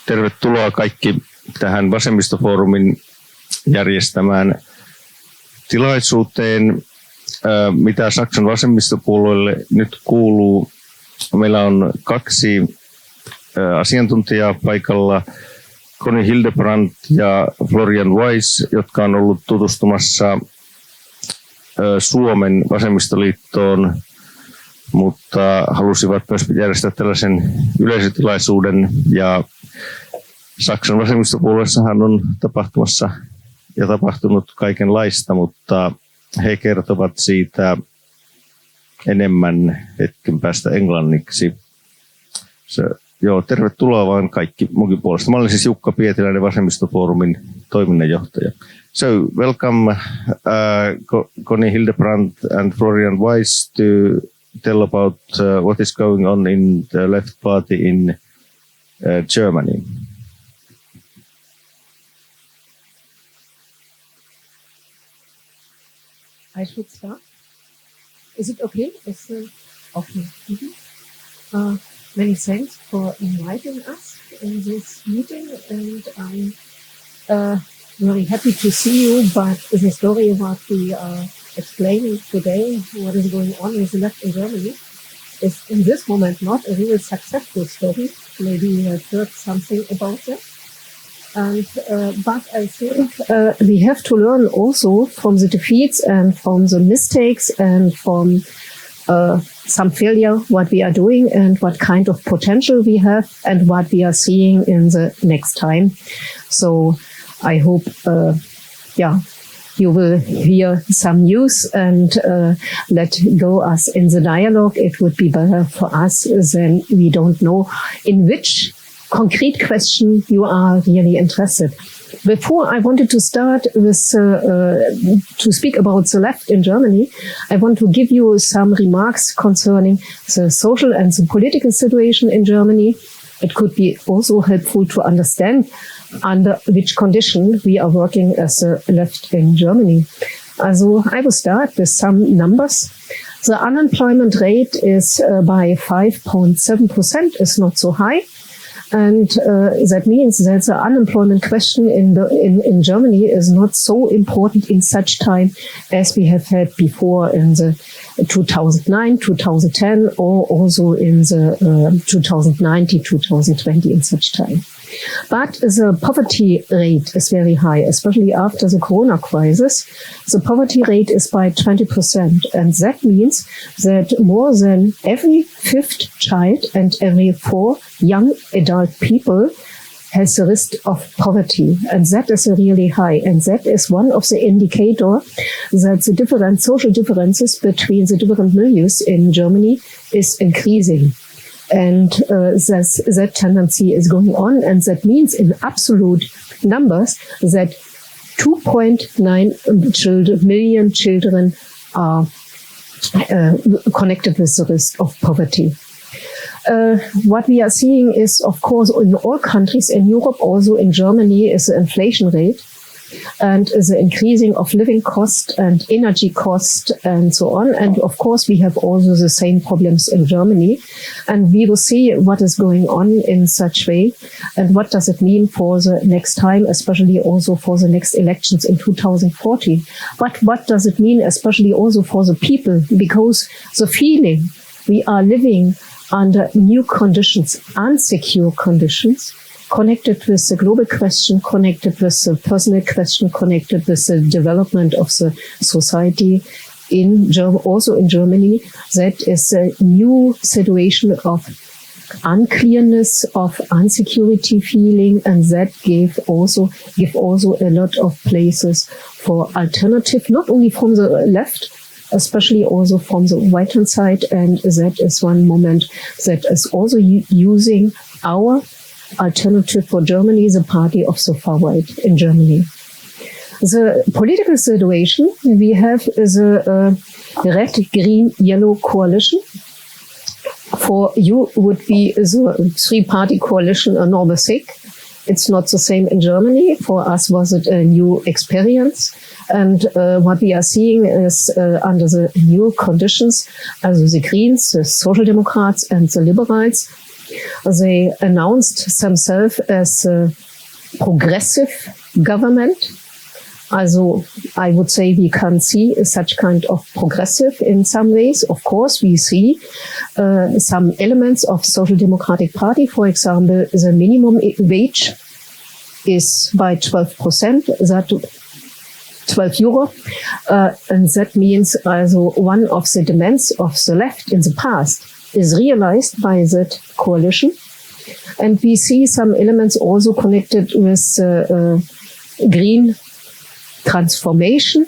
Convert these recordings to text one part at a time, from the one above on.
Tervetuloa kaikki tähän vasemmistofoorumin järjestämään tilaisuuteen, mitä Saksan vasemmistopuolueelle nyt kuuluu. Meillä on kaksi asiantuntijaa paikalla, Conny Hildebrandt ja Florian Weis, jotka on ollut tutustumassa Suomen vasemmistoliittoon, mutta halusivat myös järjestää tällaisen yleisötilaisuuden. Ja Saksan vasemmistopuolueessahan on tapahtumassa ja tapahtunut kaikenlaista, mutta he kertovat siitä enemmän hetken päästä englanniksi. Tervetuloa vaan kaikki munkin puolesta. Mä olen siis Jukka Pietiläinen, vasemmistofoorumin toiminnanjohtaja. So, welcome Conny Hildebrandt and Florian Weis to tell about what is going on in the left party in Germany. I should start. Is it okay? Okay. Many thanks for inviting us in this meeting, and I'm very happy to see you. But the story what we are explaining today, what is going on with the left in Germany, is in this moment not a real successful story. Maybe you have heard something about that. And but I think we have to learn also from the defeats and from the mistakes and from some failure, what we are doing and what kind of potential we have and what we are seeing in the next time. So I hope, you will hear some news and let go us in the dialogue. It would be better for us than we don't know in which concrete question you are really interested. Before I wanted to start with to speak about the left in Germany, I want to give you some remarks concerning the social and the political situation in Germany. It could be also helpful to understand under which condition we are working as a left in Germany. Also, I will start with some numbers. The unemployment rate is by 5.7%, is not so high. And that means that the unemployment question in Germany is not so important in such time as we have had before in the 2009, 2010, or also in the 2019, 2020 in such time. But the poverty rate is very high, especially after the corona crisis. The poverty rate is by 20%. And that means that more than every fifth child and every 4 young adult people has a risk of poverty. And that is really high. And that is one of the indicators that the different social differences between the different milieux in Germany is increasing. And that tendency is going on. And that means in absolute numbers that 2.9 million children are connected with the risk of poverty. What we are seeing is, of course, in all countries in Europe, also in Germany, is the inflation rate and the increasing of living cost and energy cost and so on. And of course, we have also the same problems in Germany. And we will see what is going on in such way and what does it mean for the next time, especially also for the next elections in 2040. But what does it mean especially also for the people? Because the feeling we are living under new conditions, unsecure conditions, connected with the global question, connected with the personal question, connected with the development of the society also in Germany. That is a new situation of unclearness, of insecurity feeling, and that give also a lot of places for alternative, not only from the left, especially also from the right-hand side. And that is one moment that is also using our alternative for Germany, the party of the far right in Germany. The political situation, we have the red, green, yellow coalition. For you would be the three-party coalition a normal thing. It's not the same in Germany. For us was it a new experience. And what we are seeing is under the new conditions, also the Greens, the Social Democrats and the Liberals, They announced themselves as a progressive government. Also, I would say we can see such kind of progressive in some ways. Of course, we see some elements of Social Democratic Party. For example, the minimum wage is by 12%, that 12 euro. And that means also one of the demands of the left in the past is realized by that coalition. And we see some elements also connected with green transformation.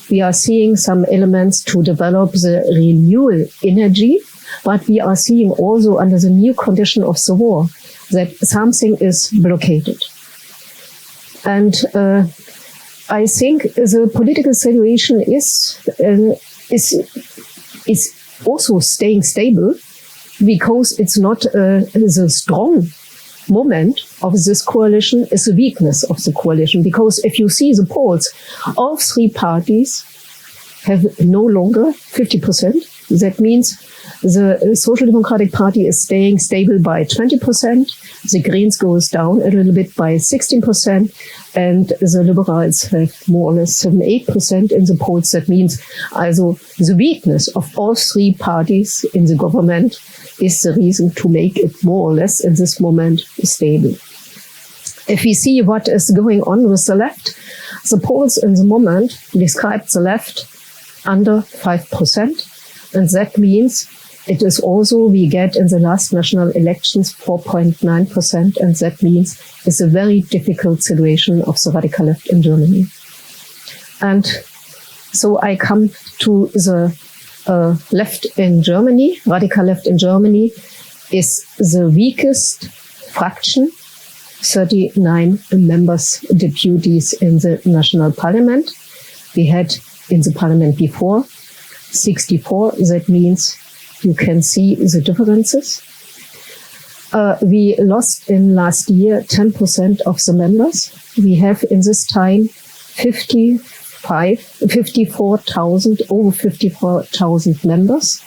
We are seeing some elements to develop the renewable energy, but we are seeing also under the new condition of the war that something is blockaded. And I think the political situation is also staying stable because it's not the strong moment of this coalition is the weakness of the coalition. Because if you see the polls, all three parties have no longer 50%. That means the Social Democratic Party is staying stable by 20%. The Greens goes down a little bit by 16%. And the Liberals have more or less 7-8% in the polls. That means also the weakness of all three parties in the government is the reason to make it more or less in this moment stable. If we see what is going on with the left, the polls in the moment describe the left under 5%. And that means it is also, we get in the last national elections 4.9%. And that means it's a very difficult situation of the radical left in Germany. And so I come to the left in Germany. Radical left in Germany is the weakest fraction, 39 members, deputies in the national parliament. We had in the parliament before 64. That means you can see the differences. We lost in last year 10% of the members. We have in this time 54,000, over 54,000 members.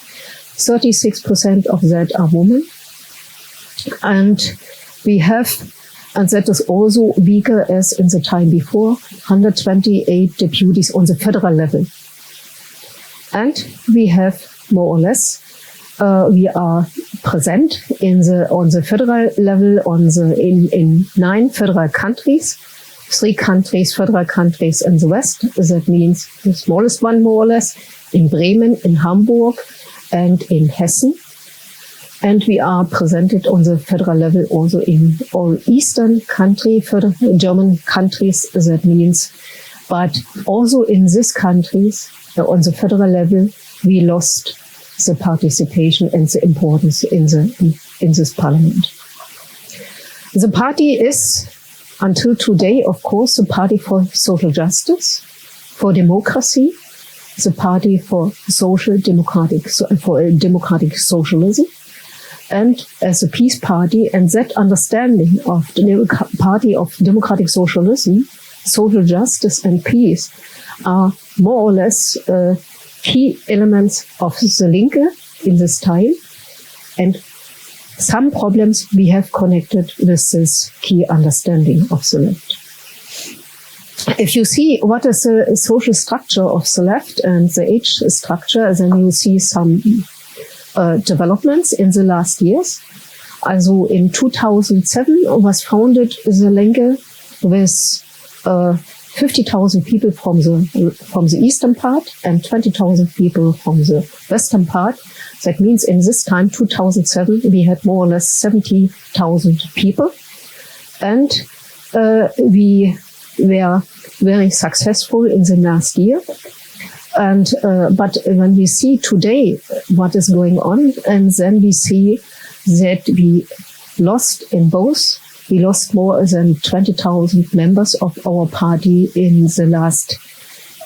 36% of that are women. And we have, and that is also weaker as in the time before, 128 deputies on the federal level. And we have more or less, we are present on the federal level in 9 federal countries, 3 federal countries in the West. That means the smallest one more or less in Bremen, in Hamburg, and in Hessen. And we are presented on the federal level also in all Eastern German countries. That means, but also in these countries, on the federal level, we lost the participation and the importance in this parliament. The party is, until today, of course, the party for social justice, for democracy, the party for democratic socialism, and as a peace party. And that understanding of the party of democratic socialism, social justice and peace are more or less key elements of the Linke in this time. And some problems we have connected with this key understanding of the left. If you see what is the social structure of the left and the age structure, then you see some developments in the last years. Also in 2007 was founded the Linke with 50,000 people from the eastern part and 20,000 people from the western part. That means in this time, 2007, we had more or less 70,000 people. And we were very successful in the last year. And but when we see today what is going on, and then we see that we lost in both. We lost more than 20,000 members of our party in the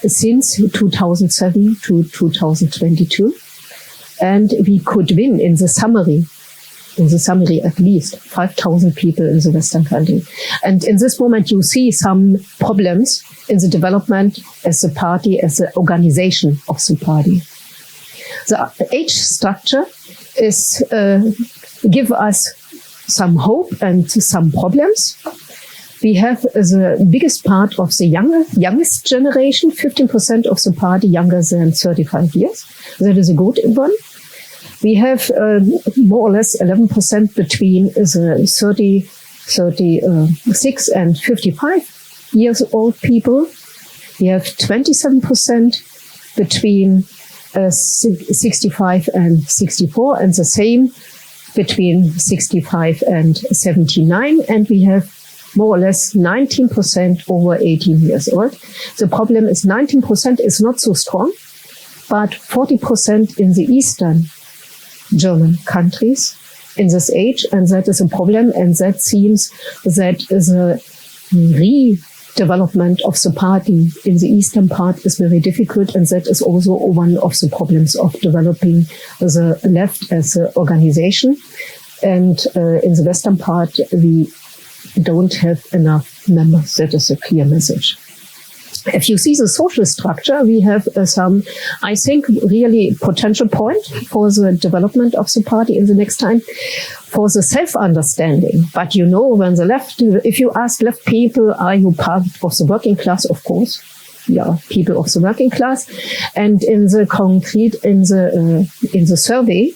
since 2007 to 2022. And we could win in the summary at least 5,000 people in the Western country. And in this moment, you see some problems in the development as a party, as an organization of the party. The age structure is give us some hope and some problems. We have the biggest part of the youngest generation, 15% of the party younger than 35 years. That is a good one. We have more or less 11% between the 36 and 55 years old people. We have 27% between 65 and 64, and the same between 65 and 79. And we have more or less 19% over 18 years old. The problem is 19% is not so strong, but 40% in the Eastern German countries in this age, and that is a problem, and that seems that the redevelopment of the party in the eastern part is very difficult, and that is also one of the problems of developing the left as an organization. And in the western part, we don't have enough members. That is a clear message. If you see the social structure, we have some, I think, really potential point for the development of the party in the next time, for the self-understanding. But you know, when the left, if you ask left people, are you part of the working class? Of course, yeah, people of the working class. And in the concrete, in the survey,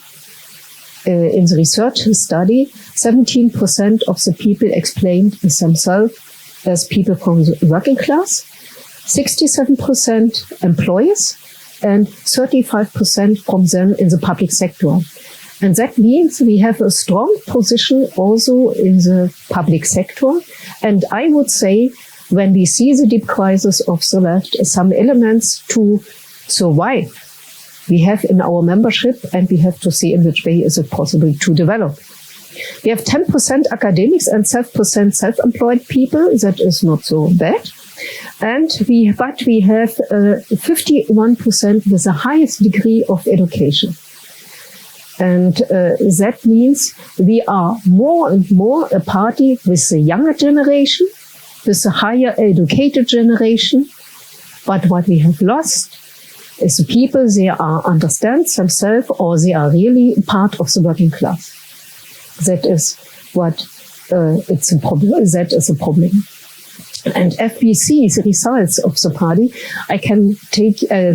in the research study, 17% of the people explained themselves as people from the working class. 67% employers and 35% from them in the public sector. And that means we have a strong position also in the public sector. And I would say when we see the deep crisis of the left, some elements to survive we have in our membership, and we have to see in which way is it possible to develop. We have 10% academics and 7% self-employed people. That is not so bad. But we have 51% with the highest degree of education. And that means we are more and more a party with the younger generation, with the higher educated generation. But what we have lost is the people, they understand themselves, or they are really part of the working class. That is what it's a problem. That is a problem. And if we see the results of the party, I can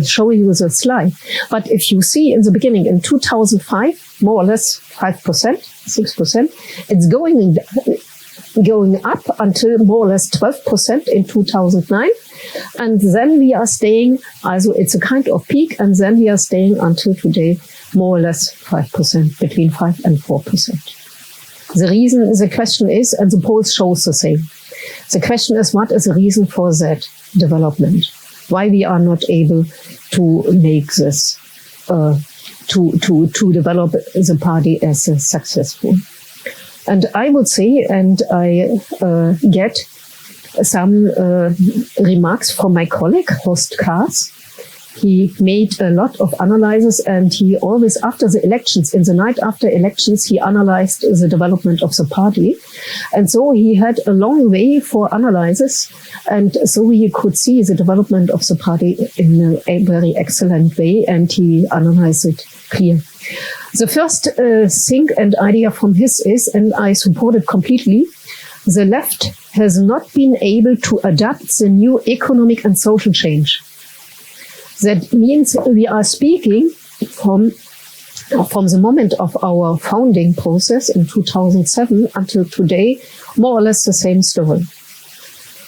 show you the slide. But if you see in the beginning, in 2005, more or less 5%, 6%, it's going up until more or less 12% in 2009. And then we are staying, also it's a kind of peak, and then we are staying until today, more or less 5%, between 5 and 4%. The question is, and the polls shows the same. The question is, what is the reason for that development? Why we are not able to make this, to develop the party as successful? And I would say, and I get some remarks from my colleague, Horst Kahrs. He made a lot of analysis, and he always, after the elections, in the night after elections, he analyzed the development of the party. And so he had a long way for analysis, and so he could see the development of the party in a very excellent way, and he analyzed it clear. The first thing and idea from his is, and I support it completely, the left has not been able to adapt the new economic and social change. That means we are speaking from the moment of our founding process in 2007 until today, more or less the same story.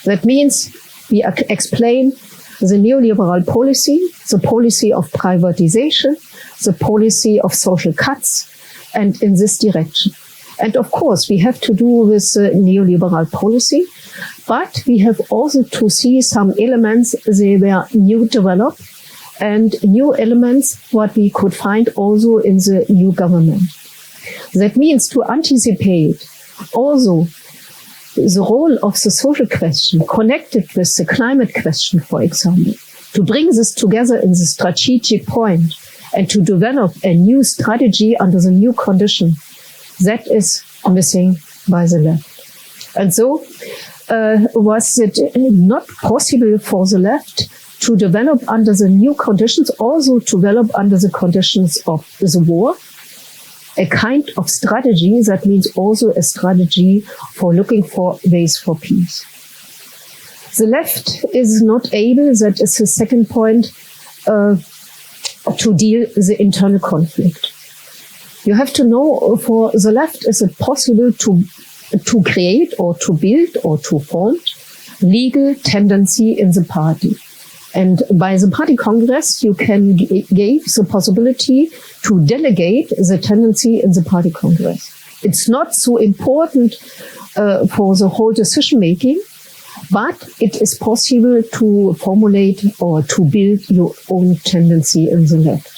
That means we explain the neoliberal policy, the policy of privatization, the policy of social cuts, and in this direction. And of course, we have to do with the neoliberal policy, but we have also to see some elements, they were new developed, and new elements what we could find also in the new government. That means to anticipate also the role of the social question connected with the climate question, for example, to bring this together in the strategic point and to develop a new strategy under the new condition, that is missing by the left. And so was it not possible for the left to develop under the new conditions, also to develop under the conditions of the war, a kind of strategy that means also a strategy for looking for ways for peace. The left is not able, that is the second point, to deal with the internal conflict. You have to know, for the left, is it possible to create or to build or to form legal tendency in the party. And by the party congress, you can give the possibility to delegate the tendency in the party congress. It's not so important for the whole decision making, but it is possible to formulate or to build your own tendency in the left.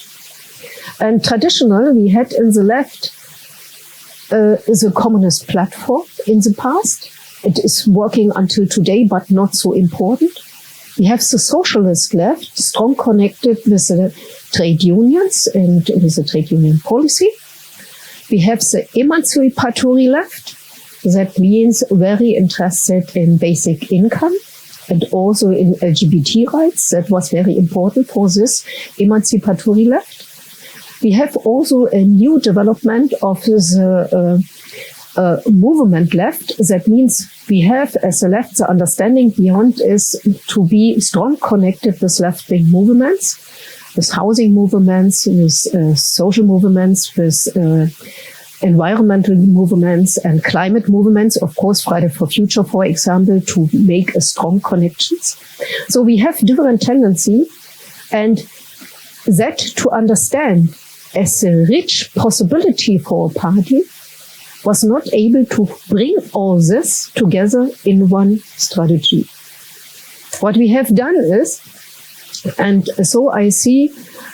And traditionally, we had in the left the communist platform in the past. It is working until today, but not so important. We have the socialist left, strong connected with the trade unions and with the trade union policy. We have the emancipatory left, that means very interested in basic income and also in LGBT rights. That was very important for this emancipatory left. We have also a new development of the movement left. That means we have, as a left, the understanding beyond is to be strong connected with left-wing movements, with housing movements, with social movements, with environmental movements and climate movements. Of course, Friday for Future, for example, to make a strong connections. So we have different tendency, and that to understand as a rich possibility for a party was not able to bring all this together in one strategy. What we have done is, and so I see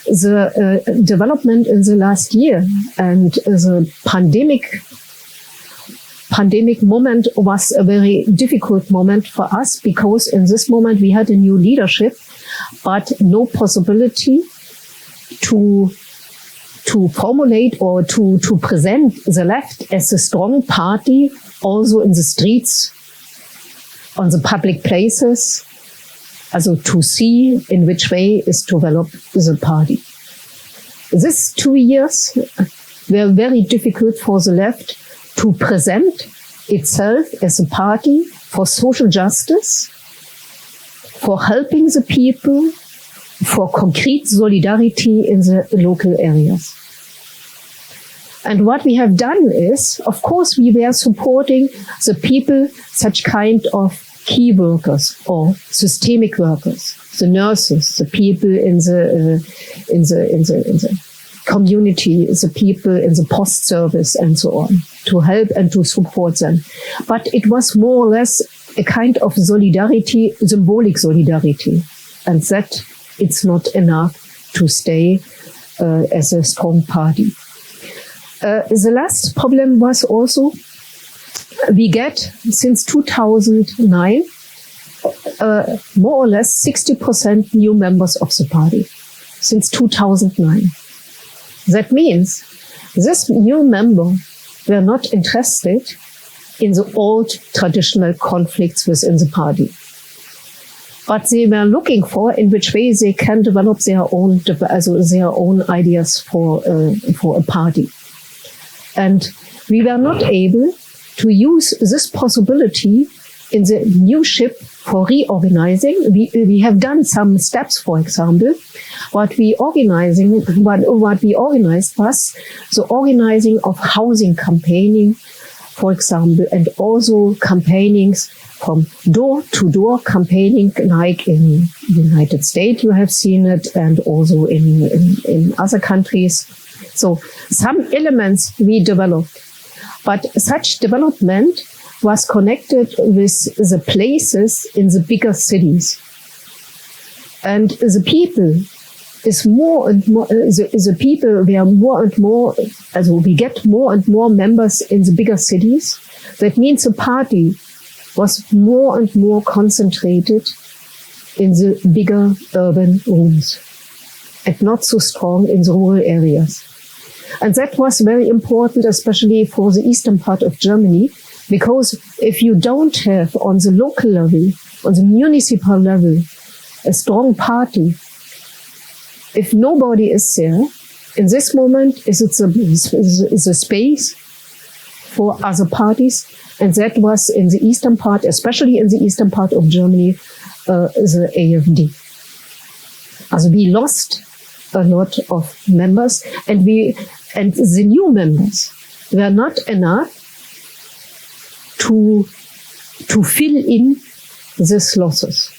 the development in the last year, and the pandemic moment was a very difficult moment for us, because in this moment we had a new leadership, but no possibility to formulate or to present the left as a strong party also in the streets, on the public places, also to see in which way is developed the party. These 2 years were very difficult for the left to present itself as a party for social justice, for helping the people, for concrete solidarity in the local areas. And what we have done is, of course, we were supporting the people, such kind of key workers or systemic workers, the nurses, the people in the community, the people in the post service and so on, to help and to support them. But it was more or less a kind of solidarity, symbolic solidarity, and that it's not enough to stay as a strong party. The last problem was also, we get, since 2009, more or less 60% new members of the party, since 2009. That means this new member were not interested in the old traditional conflicts within the party. But they were looking for in which way they can develop their own ideas for a party. And we were not able to use this possibility in the new ship for reorganizing. We have done some steps, for example. What we organized was the organizing of housing campaigning, for example, and also campaignings from door-to-door campaigning, like in the United States, you have seen it, and also in other countries. So some elements we developed, but such development was connected with the places in the bigger cities. And the people is more and more, the people were more and more, we get more and more members in the bigger cities. That means the party was more and more concentrated in the bigger urban rooms and not so strong in the rural areas. And that was very important, especially for the eastern part of Germany, because if you don't have on the local level, on the municipal level, a strong party, if nobody is there, in this moment, is a space for other parties, and that was in the eastern part, especially in the eastern part of Germany, the AfD. As we lost a lot of members, and the new members were not enough to fill in these losses.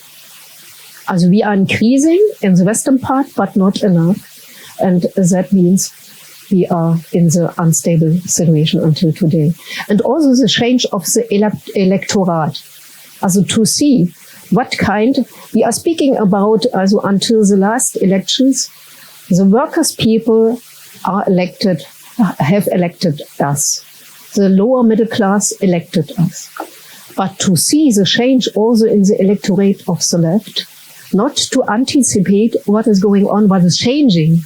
As we are increasing in the western part, but not enough, and that means we are in the unstable situation until today. And also the change of the electorate, also to see what kind, we are speaking about, also until the last elections, the workers' people have elected us. The lower middle class elected us. But to see the change also in the electorate of the left, not to anticipate what is going on, what is changing,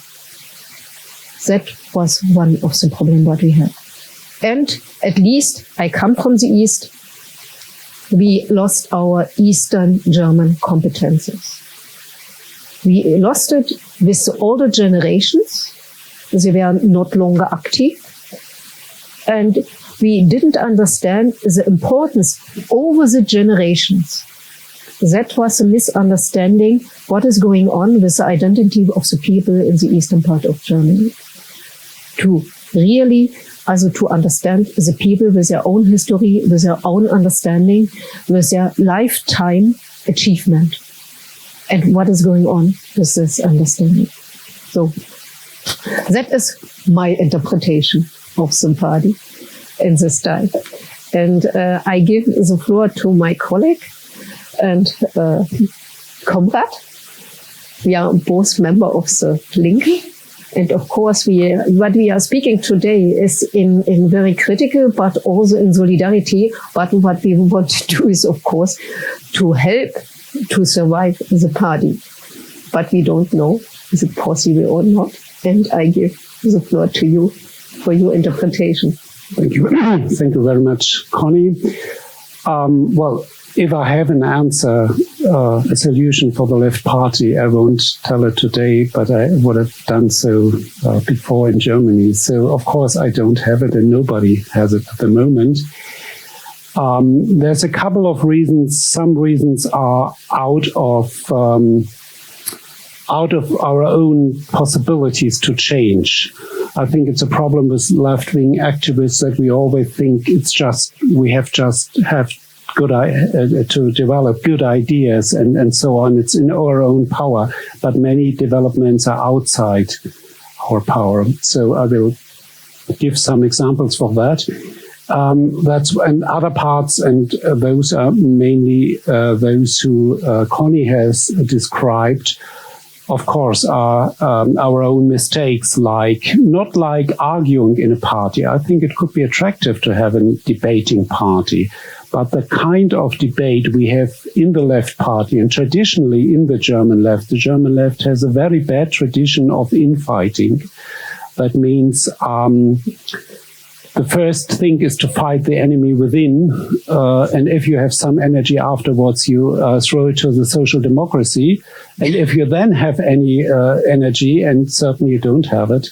that was one of the problems that we had. And at least, I come from the East, we lost our Eastern German competences. We lost it with the older generations. They were not longer active. And we didn't understand the importance over the generations. That was a misunderstanding what is going on with the identity of the people in the eastern part of Germany. To really, also to understand the people with their own history, with their own understanding, with their lifetime achievement. And what is going on with this understanding. So that is my interpretation of the party in this time. And I give the floor to my colleague and comrade. We are both members of the Linke. And of course, what we are speaking today is in very critical, but also in solidarity. But what we want to do is, of course, to help to survive the party. But we don't know is it possible or not. And I give the floor to you for your interpretation. Thank you. Thank you very much, Conny. Well, if I have an answer, a solution for the left party, I won't tell it today, but I would have done so before in Germany. So, of course, I don't have it and nobody has it at the moment. There's a couple of reasons. Some reasons are out of our own possibilities to change. I think it's a problem with left-wing activists that we always think we have good to develop good ideas and so on. It's in our own power, but many developments are outside our power. So I will give some examples for that. That's and other parts, and those are mainly those who Conny has described. Of course, are our own mistakes, not like arguing in a party. I think it could be attractive to have a debating party, but the kind of debate we have in the left party and traditionally in the German left has a very bad tradition of infighting. That means the first thing is to fight the enemy within, and if you have some energy afterwards, you throw it to the social democracy. And if you then have any energy, and certainly you don't have it,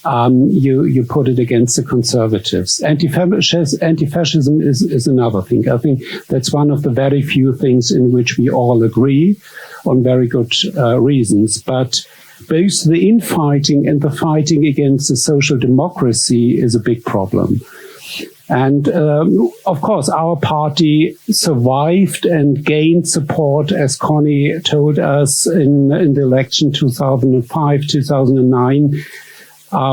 you put it against the conservatives. Anti-fascism is another thing. I think that's one of the very few things in which we all agree on very good reasons. But both the infighting and the fighting against the social democracy is a big problem. And of course, our party survived and gained support, as Conny told us, in the election 2005, 2009,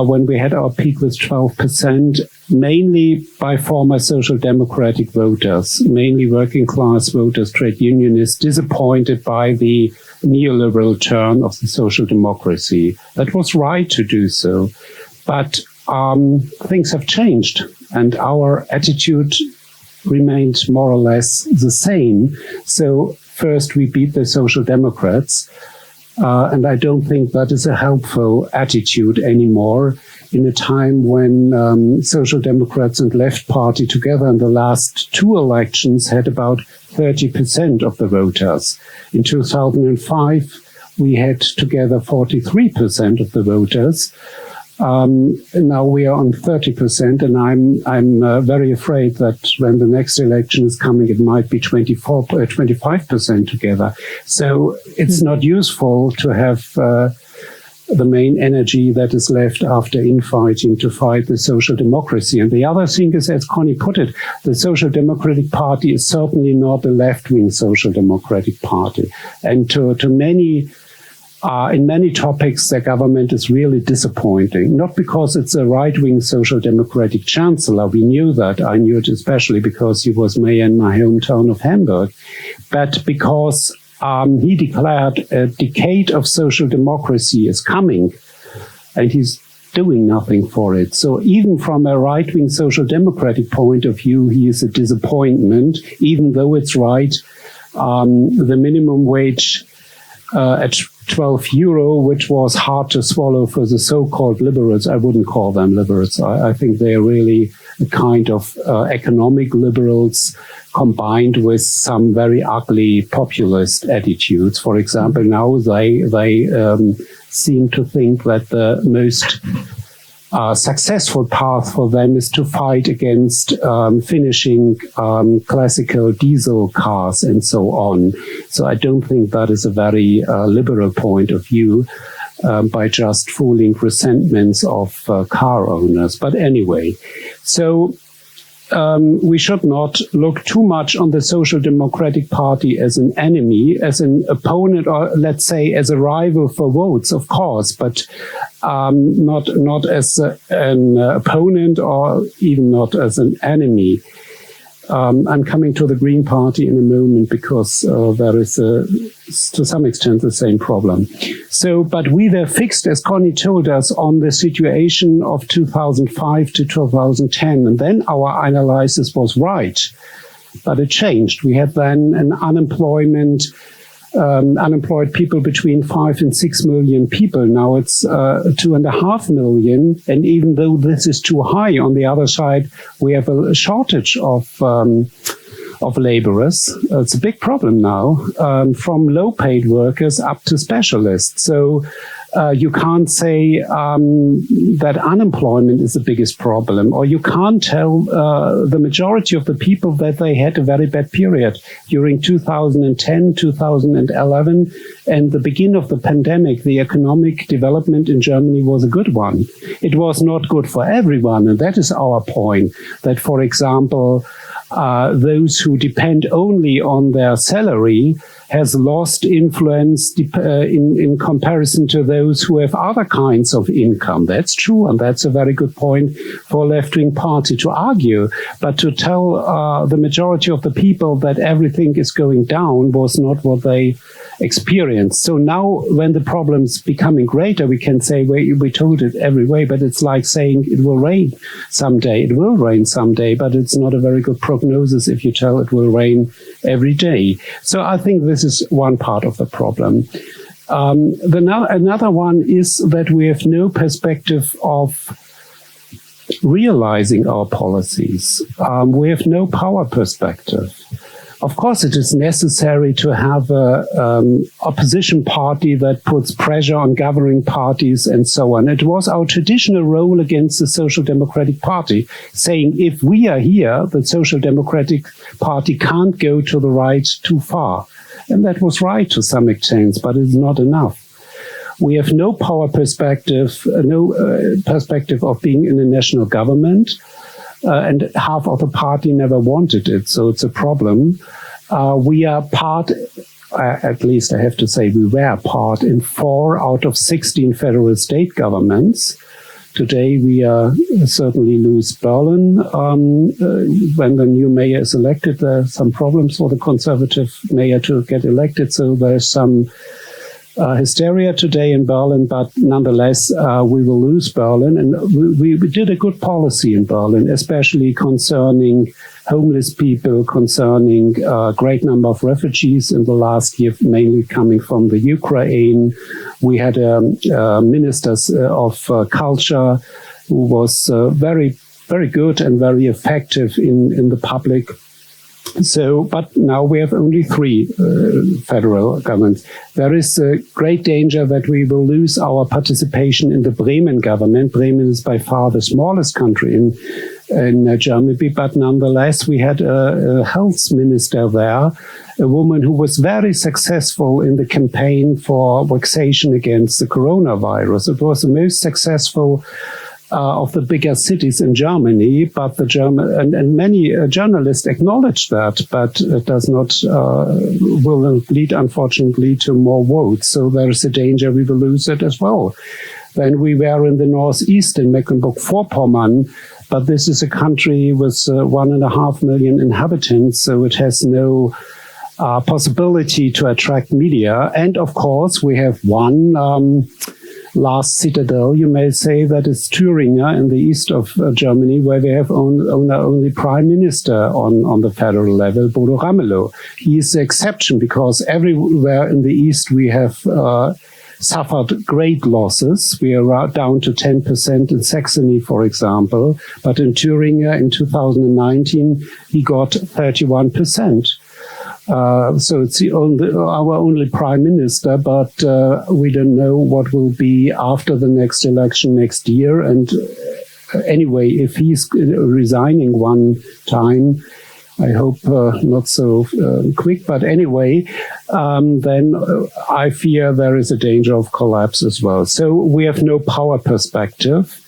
when we had our peak with 12%, mainly by former social democratic voters, mainly working class voters, trade unionists, disappointed by the neoliberal turn of the social democracy. That was right to do so. But things have changed and our attitude remained more or less the same. So first we beat the Social Democrats, and I don't think that is a helpful attitude anymore in a time when Social Democrats and Left Party together in the last two elections had about 30% of the voters. In 2005, we had together 43% of the voters. Now we are on 30%, and I'm very afraid that when the next election is coming, it might be 25% together. So it's not useful to have the main energy that is left after infighting to fight the social democracy. And the other thing is, as Conny put it, the Social Democratic Party is certainly not a left-wing Social Democratic Party. And to many in many topics, the government is really disappointing, not because it's a right-wing social democratic chancellor. We knew that. I knew it especially because he was mayor in my hometown of Hamburg, but because he declared a decade of social democracy is coming, and he's doing nothing for it. So even from a right-wing social democratic point of view, he is a disappointment, even though it's right. The minimum wage at 12 euro, which was hard to swallow for the so-called liberals. I wouldn't call them liberals. I think they are really a kind of economic liberals combined with some very ugly populist attitudes. For example, now they seem to think that the most successful path for them is to fight against finishing classical diesel cars and so on. So I don't think that is a very liberal point of view by just fooling resentments of car owners. But anyway, so we should not look too much on the Social Democratic Party as an enemy, as an opponent, or let's say as a rival for votes, of course, but not as an opponent or even not as an enemy. I'm coming to the Green Party in a moment because there is, to some extent, the same problem. So, but we were fixed, as Conny told us, on the situation of 2005 to 2010, and then our analysis was right, but it changed. We had then an unemployed people between 5 and 6 million people. Now it's 2.5 million. And even though this is too high, on the other side, we have a shortage of laborers. It's a big problem now, from low-paid workers up to specialists. So you can't say that unemployment is the biggest problem, or you can't tell the majority of the people that they had a very bad period during 2010, 2011, and the beginning of the pandemic. The economic development in Germany was a good one. It was not good for everyone, and that is our point, that, for example, those who depend only on their salary has lost influence in comparison to those who have other kinds of income. That's true, and that's a very good point for a left-wing party to argue. But to tell the majority of the people that everything is going down was not what they experienced. So now, when the problem's becoming greater, we can say we told it every way, but it's like saying it will rain someday. It will rain someday, but it's not a very good prognosis if you tell it will rain every day. So I think this is one part of the problem. Another one is that we have no perspective of realizing our policies. We have no power perspective. Of course, it is necessary to have an opposition party that puts pressure on governing parties and so on. It was our traditional role against the Social Democratic Party, saying if we are here, the Social Democratic Party can't go to the right too far. And that was right to some extent, but it's not enough. We have no power perspective, no perspective of being in a national government. And half of the party never wanted it, so it's a problem. We are part, at least I have to say, we were part in 4 out of 16 federal state governments. Today we certainly lose Berlin. When the new mayor is elected, there are some problems for the conservative mayor to get elected, so there's some hysteria today in Berlin, but nonetheless, we will lose Berlin. And we did a good policy in Berlin, especially concerning homeless people, concerning a great number of refugees in the last year, mainly coming from the Ukraine. We had a minister of culture who was very, very good and very effective in the public But now we have only 3 federal governments. There is a great danger that we will lose our participation in the Bremen government. Bremen is by far the smallest country in Germany, but nonetheless, we had a health minister there, a woman who was very successful in the campaign for vaccination against the coronavirus. It was the most successful of the bigger cities in Germany, but and many journalists acknowledge that, but it does not will lead, unfortunately, to more votes. So there is a danger we will lose it as well. Then we were in the northeast in Mecklenburg-Vorpommern, but this is a country with 1.5 million inhabitants, so it has no possibility to attract media. And of course, we have one last citadel, you may say, that is Thüringen in the east of Germany, where we have only prime minister on the federal level, Bodo Ramelow. He is the exception because everywhere in the east we have suffered great losses. We are down to 10% in Saxony, for example, but in Thüringen in 2019 he got 31%. So it's our only prime minister, but we don't know what will be after the next election next year. And anyway, if he's resigning one time, I hope not so quick, but anyway, then I fear there is a danger of collapse as well. So we have no power perspective.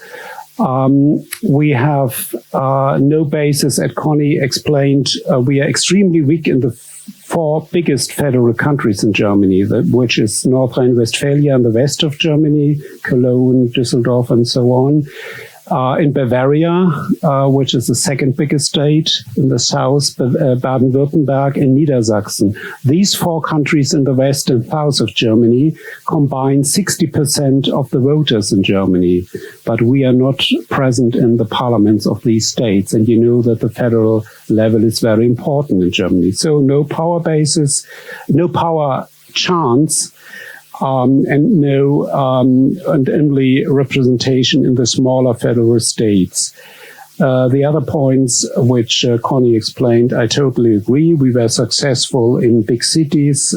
We have no basis, as Conny explained. We are extremely weak in the 4 biggest federal countries in Germany, which is North Rhine-Westphalia in the west of Germany, Cologne, Düsseldorf, and so on. In Bavaria, which is the 2nd biggest state in the south, Baden-Württemberg and Niedersachsen. These 4 countries in the west and south of Germany combine 60% of the voters in Germany, but we are not present in the parliaments of these states. And you know that the federal level is very important in Germany. So no power basis, no power chance, and only representation in the smaller federal states. The other points which Conny explained, I totally agree. We were successful in big cities,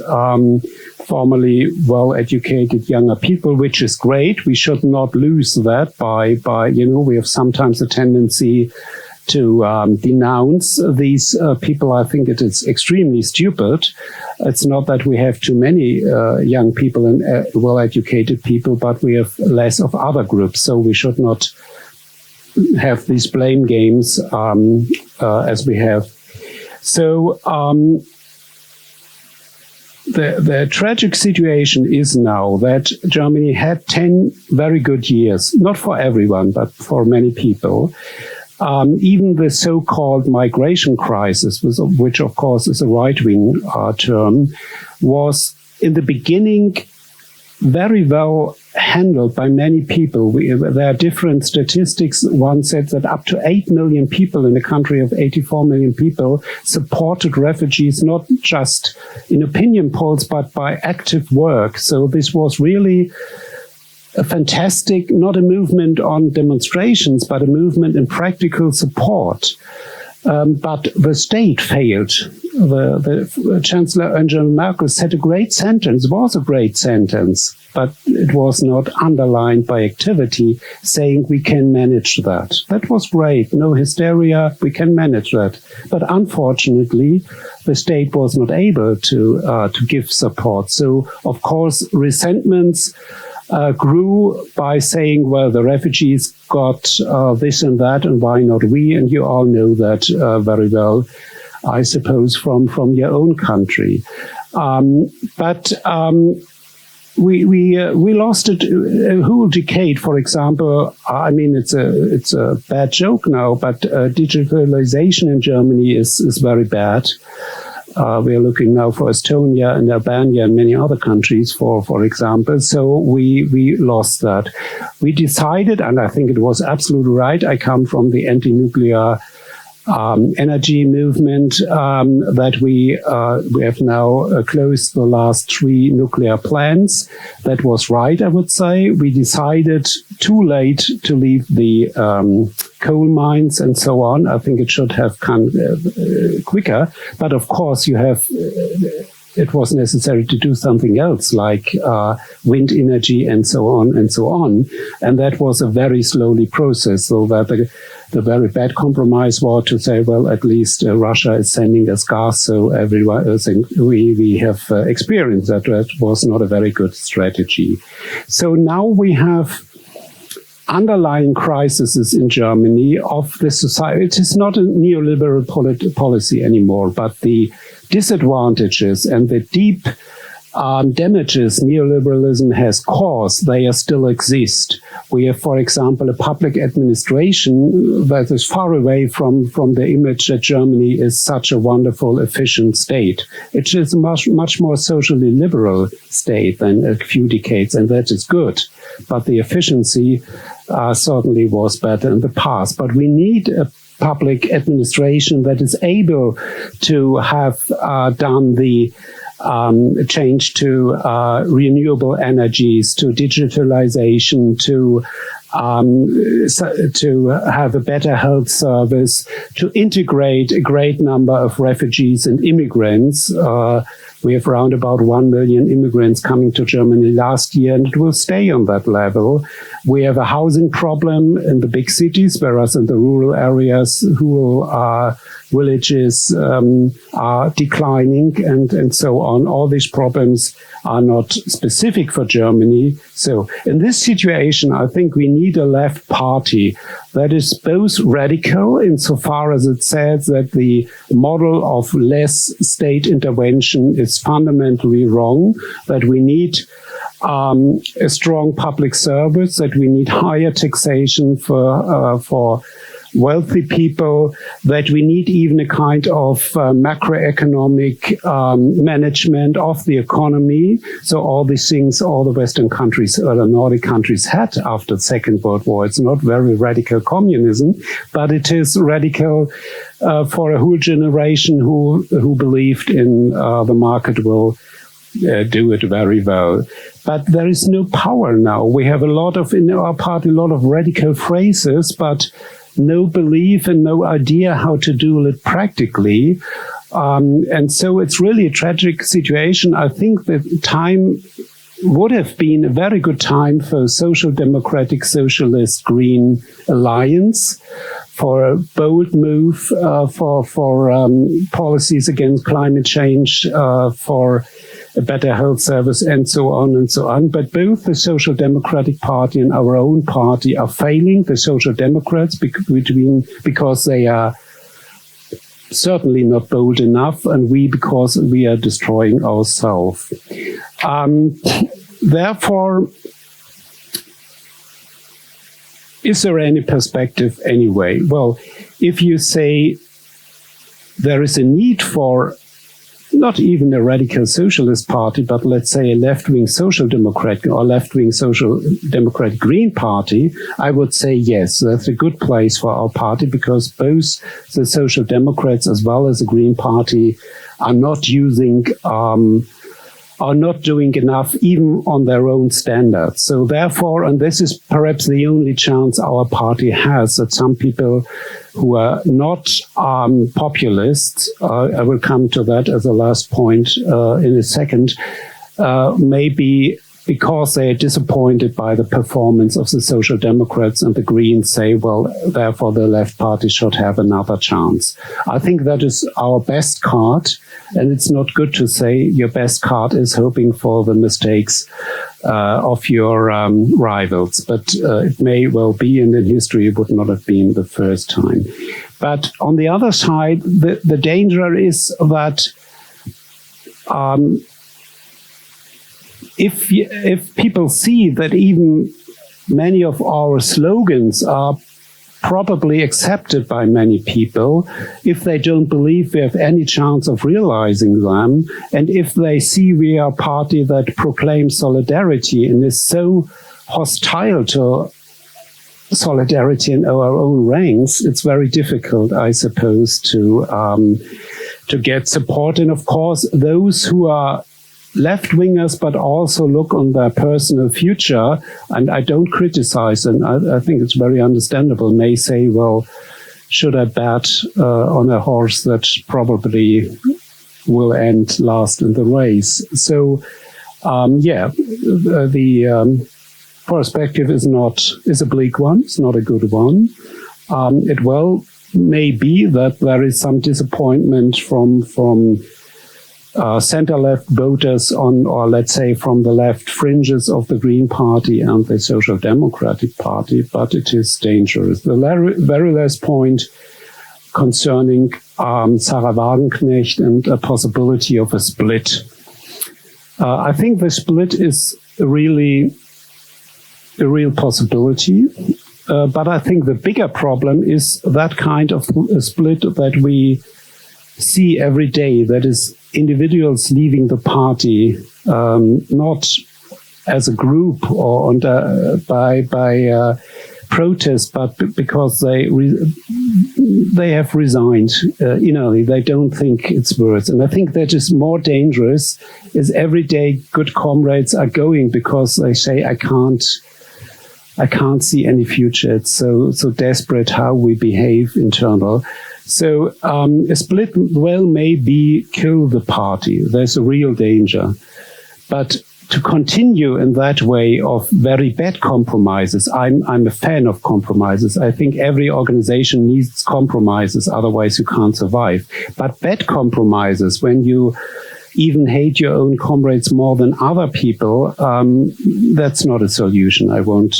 formerly well-educated younger people, which is great. We should not lose that by we have sometimes a tendency to denounce these people. I think it is extremely stupid. It's not that we have too many young people and well-educated people, but we have less of other groups. So we should not have these blame games as we have. So the tragic situation is now that Germany had 10 very good years, not for everyone, but for many people. Even the so-called migration crisis, which of course is a right-wing term, was in the beginning very well handled by many people. There are different statistics. One said that up to 8 million people in a country of 84 million people supported refugees, not just in opinion polls, but by active work. So this was really a fantastic, not a movement on demonstrations, but a movement in practical support. But the state failed. The Chancellor Angela Merkel said a great sentence, was a great sentence, but it was not underlined by activity, saying we can manage that. That was great. No hysteria, we can manage that. But unfortunately, the state was not able to give support. So, of course, resentments grew by saying, well, the refugees got this and that, and why not we? And you all know that very well, I suppose, from your own country. But we lost a whole decade. For example, I mean, it's a bad joke now, but digitalization in Germany is very bad. We are looking now for Estonia and Albania and many other countries, for example. So we lost that. We decided, and I think it was absolutely right. I come from the anti-nuclear energy movement, that we have now closed the last 3 nuclear plants. That was right, I would say. We decided too late to leave the coal mines and so on. I think it should have come quicker. But of course, it was necessary to do something else, like wind energy and so on and so on. And that was a very slowly process, so that the very bad compromise was to say, well, at least Russia is sending us gas, so everyone we have experienced that. That was not a very good strategy. So now we have underlying crises in Germany of the society. It is not a neoliberal policy anymore, but the disadvantages and the deep damages neoliberalism has caused, they still exist. We have, for example, a public administration that is far away from the image that Germany is such a wonderful, efficient state. It is a much more socially liberal state than a few decades, and that is good. But the efficiency certainly was better in the past. But we need a public administration that is able to have done the change to renewable energies, to digitalization, to have a better health service, to integrate a great number of refugees and immigrants. We have around about 1 million immigrants coming to Germany last year, and it will stay on that level. We have a housing problem in the big cities, whereas in the rural areas, rural villages are declining, and so on. All these problems are not specific for Germany. So in this situation, I think we need a left party that is both radical insofar as it says that the model of less state intervention is fundamentally wrong, that we need a strong public service, that we need higher taxation for wealthy people, that we need even a kind of macroeconomic management of the economy. So all these things, all the Western countries or the Nordic countries had after the Second World War. It's not very radical communism, but it is radical for a whole generation who believed in the market will do it very well. But there is no power now. We have in our party, a lot of radical phrases, but no belief and no idea how to do it practically. And so it's really a tragic situation. I think the time would have been a very good time for social democratic, socialist, green alliance, for a bold move, for policies against climate change, for a better health service, and so on and so on. But both the Social Democratic Party and our own party are failing. The Social Democrats, because they are certainly not bold enough, and because we are destroying ourselves. Therefore, is there any perspective anyway? Well, if you say there is a need for not even a radical socialist party, but let's say a left-wing social democrat or left-wing social democrat green party, I would say yes, that's a good place for our party, because both the social democrats as well as the Green Party are not doing enough even on their own standards. So therefore, and this is perhaps the only chance our party has, that some people who are not populists, I will come to that as a last point in a second, maybe because they are disappointed by the performance of the Social Democrats and the Greens, say, well, therefore the left party should have another chance. I think that is our best card, and it's not good to say your best card is hoping for the mistakes of your rivals, but it may well be, and in history it would not have been the first time. But on the other side, the danger is that if people see that even many of our slogans are probably accepted by many people, if they don't believe we have any chance of realizing them, and if they see we are a party that proclaims solidarity and is so hostile to solidarity in our own ranks, it's very difficult, I suppose, to get support. And of course, those who are left-wingers but also look on their personal future, and I don't criticize them, I think it's very understandable, may say, well, should I bet on a horse that probably will end last in the race? So, the perspective is a bleak one. It's not a good one. It well may be that there is some disappointment from center-left voters on, or let's say from the left fringes of the Green Party and the Social Democratic Party, but it is dangerous. The very last point concerning Sarah Wagenknecht and a possibility of a split. I think the split is really a real possibility, but I think the bigger problem is that kind of split that we see every day, that is individuals leaving the party, not as a group or by protest, but because they have resigned. They don't think it's worth. And I think that is more dangerous. Is everyday good comrades are going because they say I can't see any future. It's so desperate how we behave internal. So a split will maybe kill the party. There's a real danger. But to continue in that way of very bad compromises, I'm a fan of compromises. I think every organization needs compromises, otherwise you can't survive. But bad compromises, when you even hate your own comrades more than other people, that's not a solution. I won't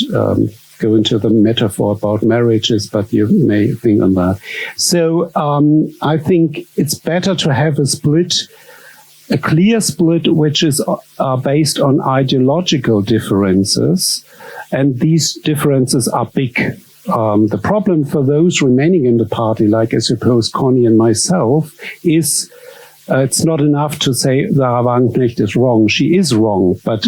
go into the metaphor about marriages, but you may think on that. So I think it's better to have a split, a clear split, which is based on ideological differences, and these differences are big. The problem for those remaining in the party, like I suppose Conny and myself, is it's not enough to say Sarah Wagenknecht is wrong. She is wrong, but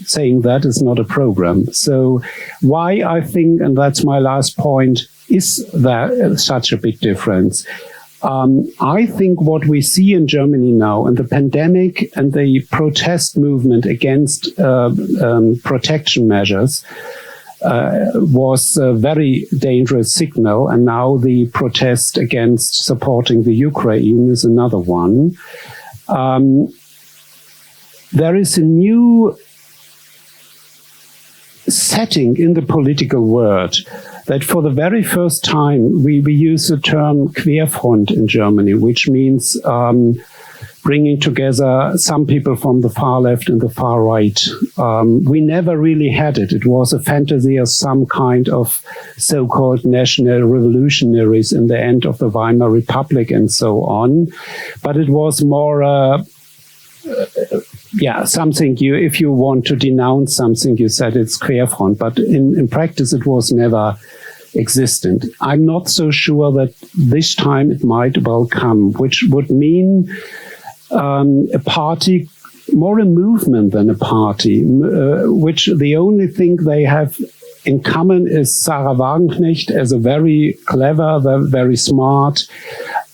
saying that is not a program. So why I think, and that's my last point, is there such a big difference? I think what we see in Germany now, and the pandemic and the protest movement against protection measures, was a very dangerous signal, and now the protest against supporting the Ukraine is another one. There is a new setting in the political world that for the very first time we use the term Querfront in Germany, which means bringing together some people from the far left and the far right. We never really had it. It was a fantasy of some kind of so-called national revolutionaries in the end of the Weimar Republic and so on. But it was more, something if you want to denounce something, you said it's Querfront. But in practice, it was never existent. I'm not so sure that this time it might well come, which would mean a party, more a movement than a party, which the only thing they have in common is Sarah Wagenknecht as a very clever, very smart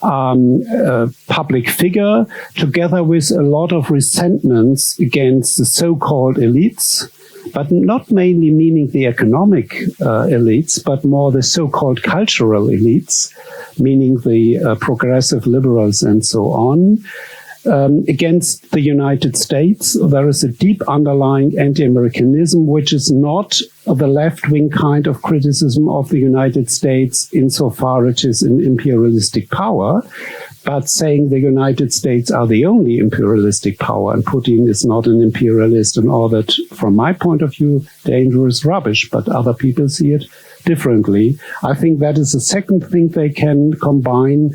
public figure, together with a lot of resentments against the so-called elites, but not mainly meaning the economic elites, but more the so-called cultural elites, meaning the progressive liberals and so on. Against the United States, there is a deep underlying anti-Americanism, which is not the left-wing kind of criticism of the United States insofar it is an imperialistic power, but saying the United States are the only imperialistic power, and Putin is not an imperialist, and all that, from my point of view, dangerous rubbish, but other people see it differently. I think that is the second thing they can combine.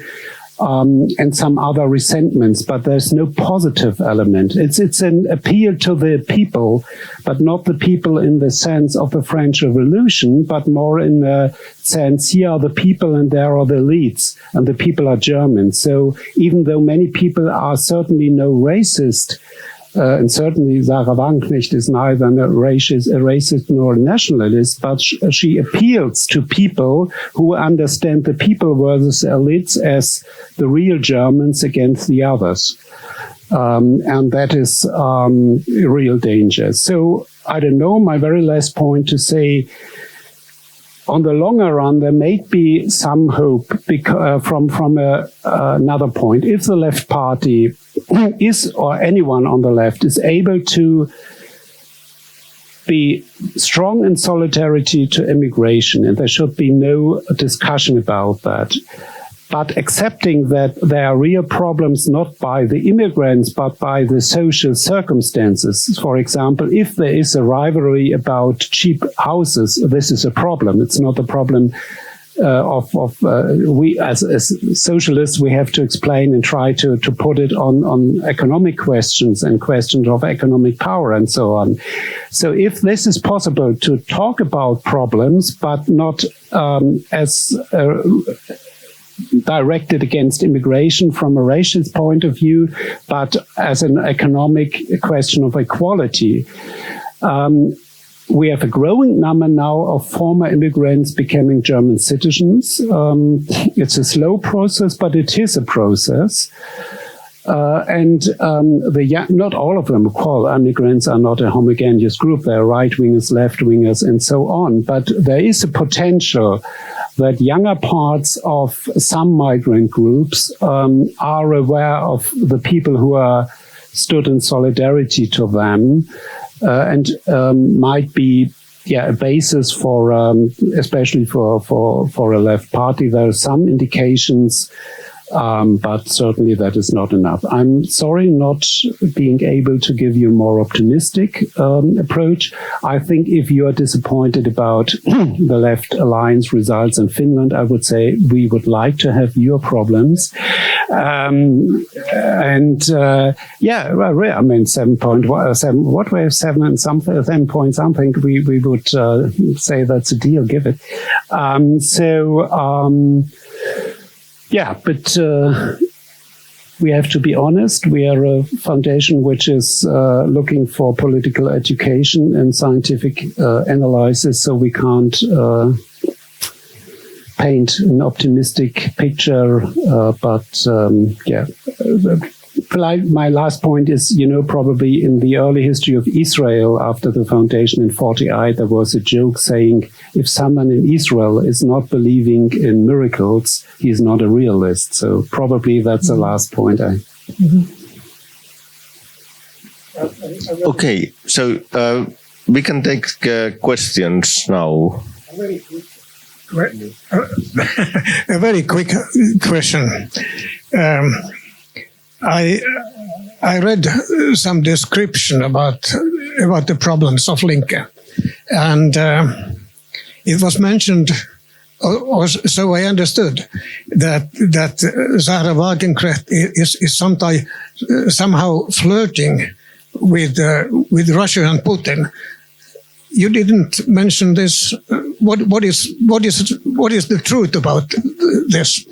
And some other resentments, but there's no positive element. It's an appeal to the people, but not the people in the sense of the French Revolution, but more in the sense, here are the people and there are the elites, and the people are German. So even though many people are certainly no racist And certainly Sarah Wagenknecht is neither a racist nor a nationalist, but she appeals to people who understand the people versus elites as the real Germans against the others. And that is a real danger. So, I don't know, my very last point to say, on the longer run, there may be some hope from another point. If the left party is, or anyone on the left, is able to be strong in solidarity to immigration, and there should be no discussion about that, but accepting that there are real problems not by the immigrants, but by the social circumstances. For example, if there is a rivalry about cheap houses, this is a problem. It's not a problem we as socialists, we have to explain and try to put it on economic questions and questions of economic power and so on. So if this is possible to talk about problems, but not as directed against immigration from a racist point of view, but as an economic question of equality. We have a growing number now of former immigrants becoming German citizens. It's a slow process, but it is a process. Not all of them, immigrants are not a homogeneous group. There are right-wingers, left-wingers, and so on. But there is a potential that younger parts of some migrant groups are aware of the people who are stood in solidarity to them, and might be a basis for, especially for a left party. There are some indications, but certainly that is not enough. I'm sorry not being able to give you a more optimistic approach. I think if you are disappointed about the left alliance results in Finland, I would say we would like to have your problems. I mean, 7.7, what way of 7 and something, 7 point something, we would say that's a deal, give it. But we have to be honest. We are a foundation which is looking for political education and scientific analysis, so we can't paint an optimistic picture. My last point is, probably in the early history of Israel, after the foundation in 48, there was a joke saying, if someone in Israel is not believing in miracles, he's not a realist. So probably that's the last point. Okay, so we can take questions now. A very quick question. I read some description about the problems of Linke, and it was mentioned, or so I understood, that Sarah Wagenknecht is somehow flirting with Russia and Putin. You didn't mention this. What is the truth about this?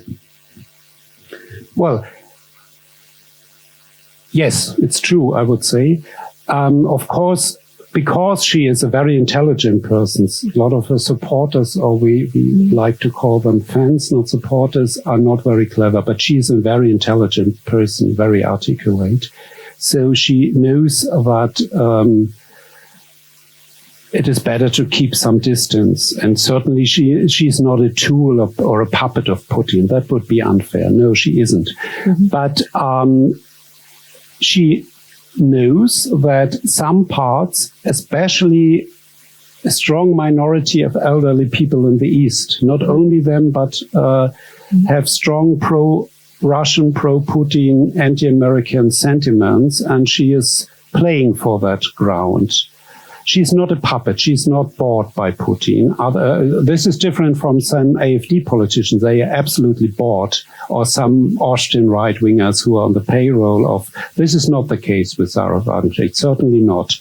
Well, yes, it's true, I would say. Of course, because she is a very intelligent person, a lot of her supporters, or we like to call them fans, not supporters, are not very clever, but she's a very intelligent person, very articulate. So she knows that it is better to keep some distance. And certainly she's not a tool or a puppet of Putin. That would be unfair. No, she isn't. Mm-hmm. But she knows that some parts, especially a strong minority of elderly people in the East, not only them, but have strong pro-Russian, pro-Putin, anti-American sentiments, and she is playing for that ground. She's not a puppet. She's not bought by Putin. This is different from some AfD politicians. They are absolutely bought, or some Austrian right-wingers who are on the payroll of. This is not the case with Sarah Wagenknecht, certainly not.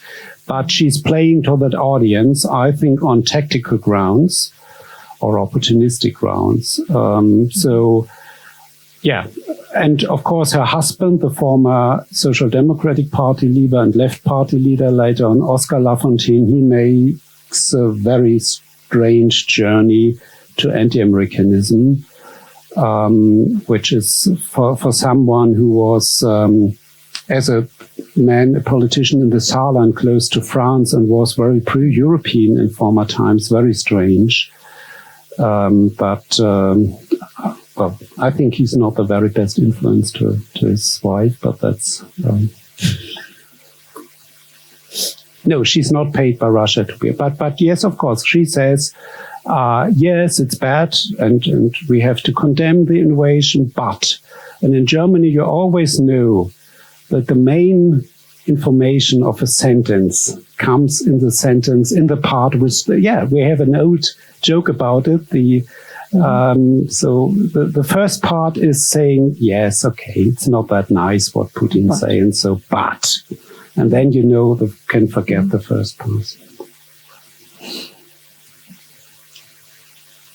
But she's playing to that audience, I think, on tactical grounds or opportunistic grounds. And of course, her husband, the former Social Democratic Party leader and Left Party leader, later on Oscar Lafontaine, he makes a very strange journey to anti-Americanism, which is for someone who was, as a man, a politician in the Saarland, close to France, and was very pro-European in former times, very strange. Well, I think he's not the very best influence to his wife, but that's... No, she's not paid by Russia to be... But yes, of course, she says, yes, it's bad, and we have to condemn the invasion, but... And in Germany, you always know that the main information of a sentence comes in the sentence, in the part which... Yeah, we have an old joke about it, so the first part is saying, yes, okay, it's not that nice what Putin's saying, so, but, and then can forget the first part.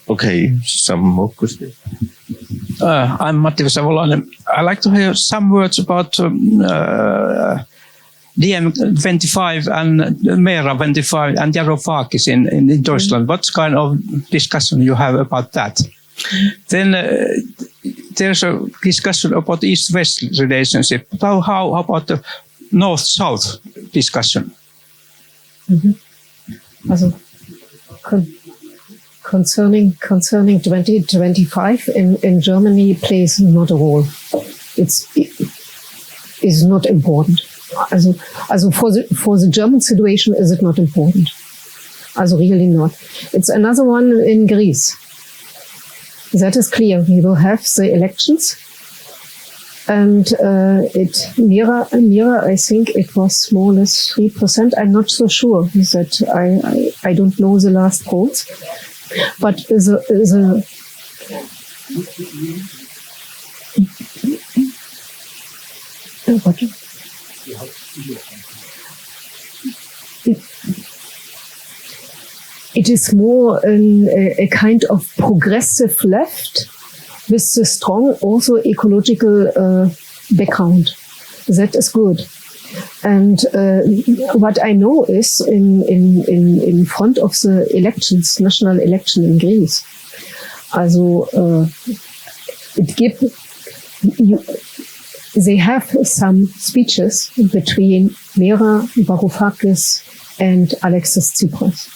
Okay, some more questions? I'm Matti Savolainen. I'd like to hear some words about DM25 and määrän 25 and Varoufakis in Deutschland. What kind of discussion you have about that? Then there's a discussion about East-West relationship. How about the North-South discussion? Also concerning 2025 in Germany plays not a role. It is not important. Also for the German situation is it not important? Also really not. It's another one in Greece. That is clear. We will have the elections, and Mira, I think it was more or less 3%. I'm not so sure that I don't know the last polls, but it is more a kind of progressive left with a strong also ecological background. That is good. And what I know is in front of the elections, national election in Greece, also they have some speeches between Mera, Varoufakis and Alexis Tsipras.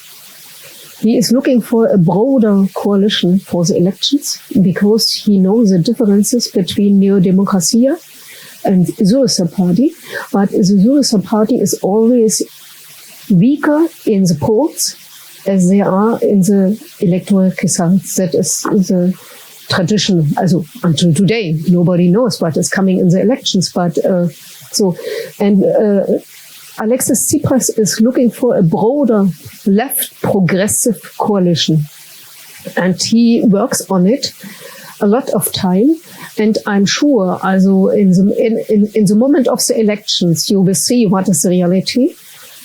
He is looking for a broader coalition for the elections because he knows the differences between Neo Demokratia and Syriza Party, but the Syriza Party is always weaker in the polls as they are in the electoral results. That is the tradition. Also until today, nobody knows what is coming in the elections, but Alexis Tsipras is looking for a broader left progressive coalition, and he works on it a lot of time. And I'm sure, also in the moment of the elections, you will see what is the reality.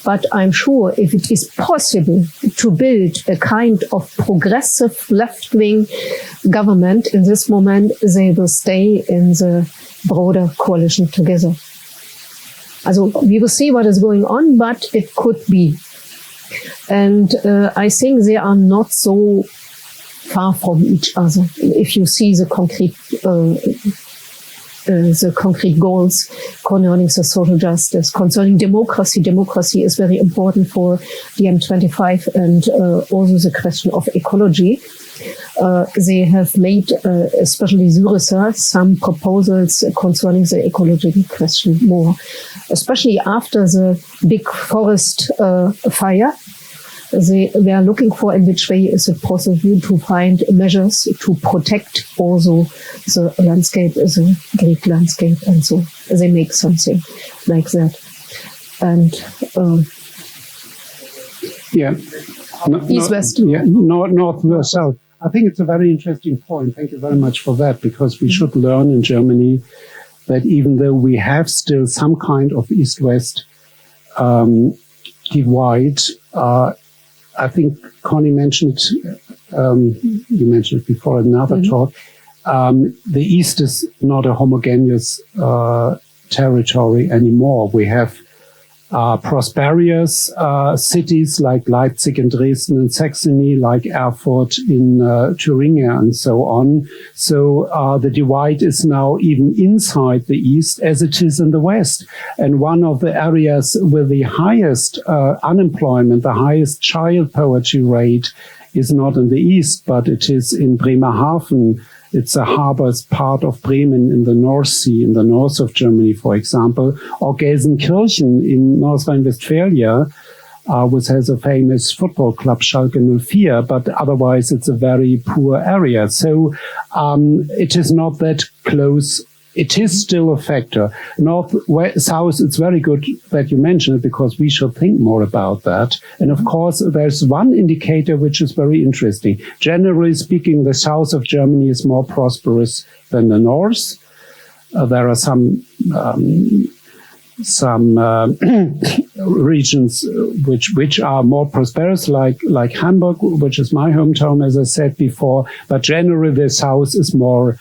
But I'm sure if it is possible to build a kind of progressive left-wing government in this moment, they will stay in the broader coalition together. Also, we will see what is going on, but it could be. And I think they are not so far from each other. If you see the concrete goals concerning the social justice, concerning democracy. Democracy is very important for DiEM25 and also the question of ecology. They have made, especially Syriza, some proposals concerning the ecological question more, especially after the big forest fire. They were looking for in which way is it possible to find measures to protect also the landscape, the Greek landscape, and so they make something like that. And East-West. North, South. I think it's a very interesting point. Thank you very much for that, because we should learn in Germany that even though we have still some kind of East-West divide, I think Conny mentioned, you mentioned it before in another talk, the East is not a homogeneous territory anymore. We have prosperous cities like Leipzig and Dresden in Saxony, like Erfurt in Thuringia, and so on. So the divide is now even inside the East as it is in the West. And one of the areas with the highest unemployment, the highest child poverty rate, is not in the East, but it is in Bremerhaven. It's a harbor part of Bremen in the North Sea, in the north of Germany, for example, or Gelsenkirchen in North Rhine-Westphalia, which has a famous football club, Schalke 04, but otherwise it's a very poor area. So it is not that close. It is still a factor. North, west, south, it's very good that you mention it because we should think more about that. And of course, there's one indicator which is very interesting. Generally speaking, the south of Germany is more prosperous than the north. There are some regions which are more prosperous, like Hamburg, which is my hometown, as I said before. But generally, the south is more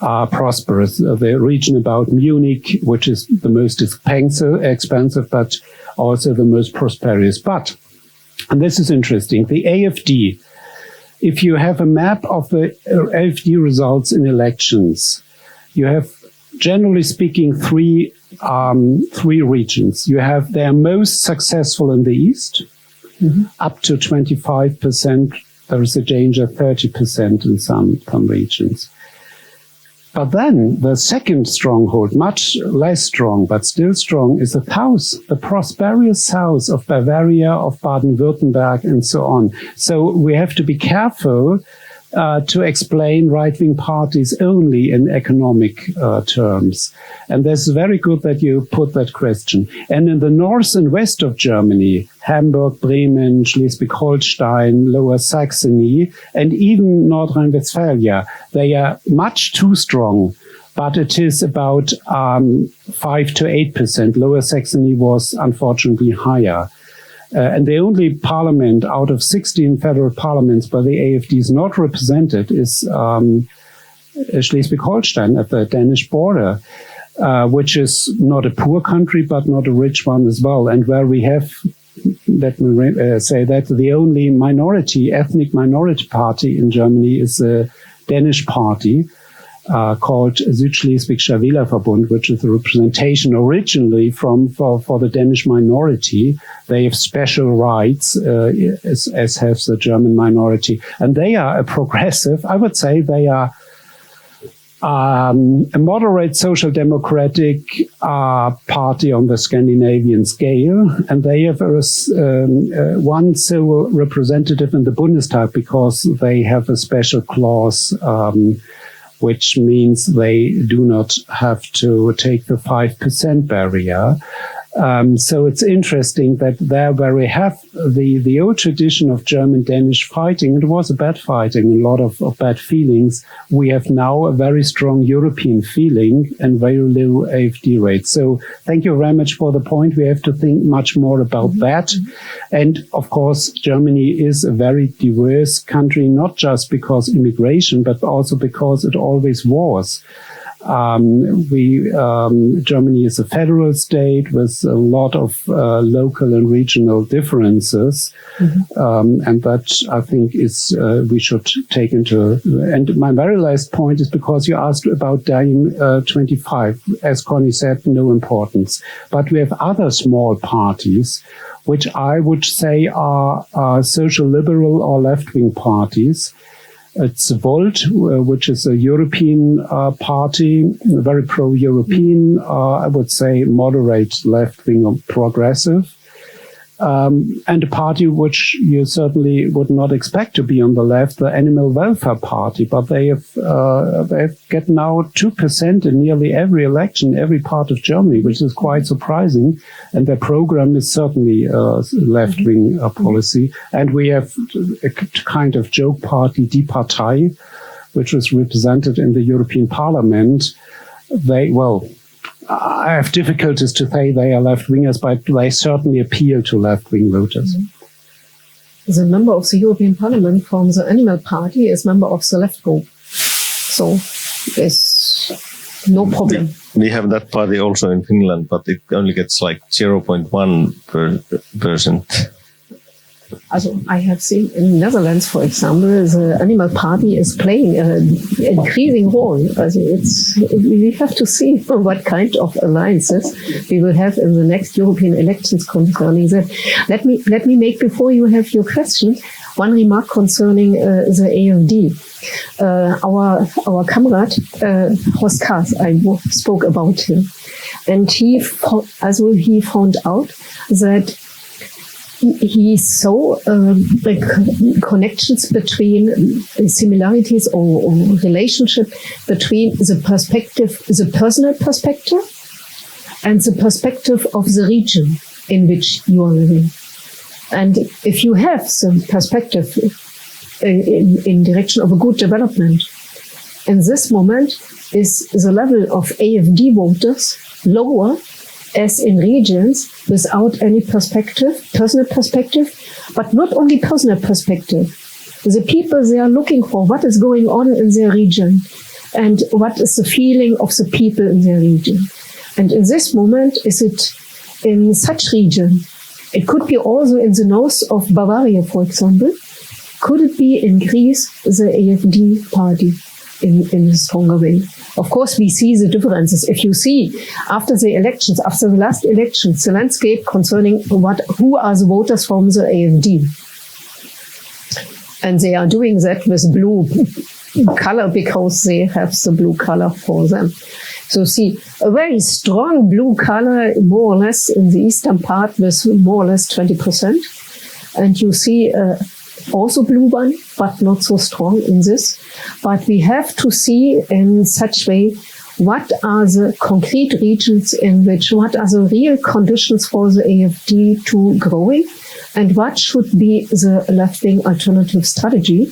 prosperous. The region about Munich, which is the most expensive, but also the most prosperous. But, and this is interesting, the AfD, if you have a map of the AfD results in elections, you have, generally speaking, three regions. They are most successful in the East, up to 25%. There is a danger 30% in some regions. But then the second stronghold, much less strong, but still strong, is the south, the prosperous south of Bavaria, of Baden-Württemberg, and so on. So we have to be careful to explain right-wing parties only in economic terms. And this is very good that you put that question. And in the north and west of Germany, Hamburg, Bremen, Schleswig-Holstein, Lower Saxony, and even North Rhine-Westphalia, they are much too strong. But it is about 5 to 8%. Lower Saxony was unfortunately higher. And the only parliament out of 16 federal parliaments where the AfD is not represented is Schleswig-Holstein at the Danish border, which is not a poor country, but not a rich one as well. And where we have, let me say that the only ethnic minority party in Germany is a Danish party, called Südschleswigscher Wählerverbund, which is a representation originally for the Danish minority. They have special rights, as has the German minority. And they are a progressive, I would say they are a moderate social democratic party on the Scandinavian scale. And they have one civil representative in the Bundestag because they have a special clause which means they do not have to take the 5% barrier. So it's interesting that there where we have the old tradition of German-Danish fighting, it was a bad fighting, a lot of bad feelings. We have now a very strong European feeling and very low AfD rates. So thank you very much for the point. We have to think much more about that. And of course, Germany is a very diverse country, not just because immigration, but also because it always was. Germany is a federal state with a lot of local and regional differences, and that I think is we should take into. And my very last point is because you asked about DAIM 25, as Conny said, no importance, but we have other small parties, which I would say are social liberal or left-wing parties. It's Volt, which is a European party, very pro-European, I would say moderate left-wing or progressive, and a party which you certainly would not expect to be on the left, the Animal Welfare Party, but they get now 2% in nearly every election, every part of Germany, which is quite surprising. And their program is certainly left-wing policy. And we have a kind of joke party, Die Partei, which was represented in the European Parliament. I have difficulties to say they are left-wingers, but they certainly appeal to left-wing voters. The member of the European Parliament from the Animal Party is member of the left group. So there's no problem. We have that party also in Finland, but it only gets like 0.1%. Also, I have seen in the Netherlands, for example, the Animal Party is playing an increasing role. Also, we have to see what kind of alliances we will have in the next European elections concerning that. Let me make, before you have your question, one remark concerning the AfD. Our comrade Horst Kahrs, I spoke about him, and he found out that he saw connections between similarities or relationship between the personal perspective, and the perspective of the region in which you are living. And if you have some perspective in direction of a good development, in this moment is the level of AfD voters lower as in regions without any personal perspective, but not only personal perspective. The people, they are looking for what is going on in their region and what is the feeling of the people in their region. And in this moment, is it in such region? It could be also in the north of Bavaria, for example. Could it be in Greece, the AfD party in a stronger way? Of course, we see the differences. If you see after the last elections, the landscape concerning who are the voters from the AfD. And they are doing that with blue color because they have the blue color for them. So see, a very strong blue color, more or less in the eastern part with more or less 20%. And you see also blue one, but not so strong in this. But we have to see in such way what are the concrete regions in which, what are the real conditions for the AfD to growing, and what should be the left-wing alternative strategy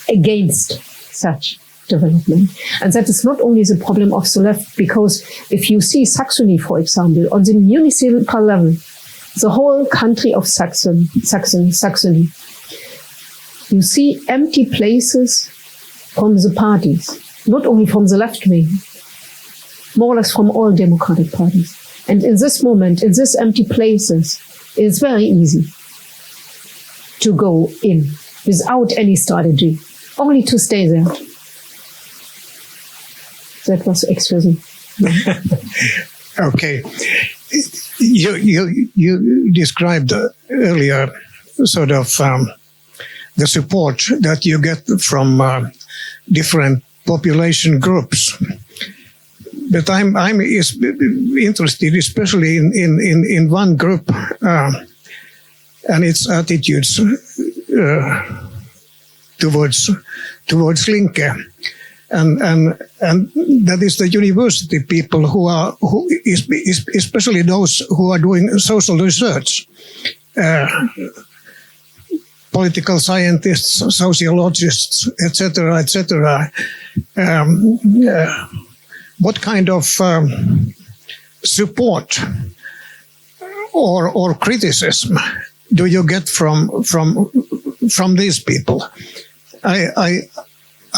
against such development. And that is not only the problem of the left, because if you see Saxony, for example, on the municipal level, the whole country of Saxony, you see empty places from the parties, not only from the left wing, more or less from all democratic parties. And in this moment, in these empty places, it's very easy to go in without any strategy, only to stay there. That was expressing. Okay. You described earlier sort of the support that you get from different population groups. But I'm interested especially in one group and its attitudes towards Linke. And that is the university people who especially those who are doing social research, political scientists, sociologists, etc., etc. What kind of support or criticism do you get from these people?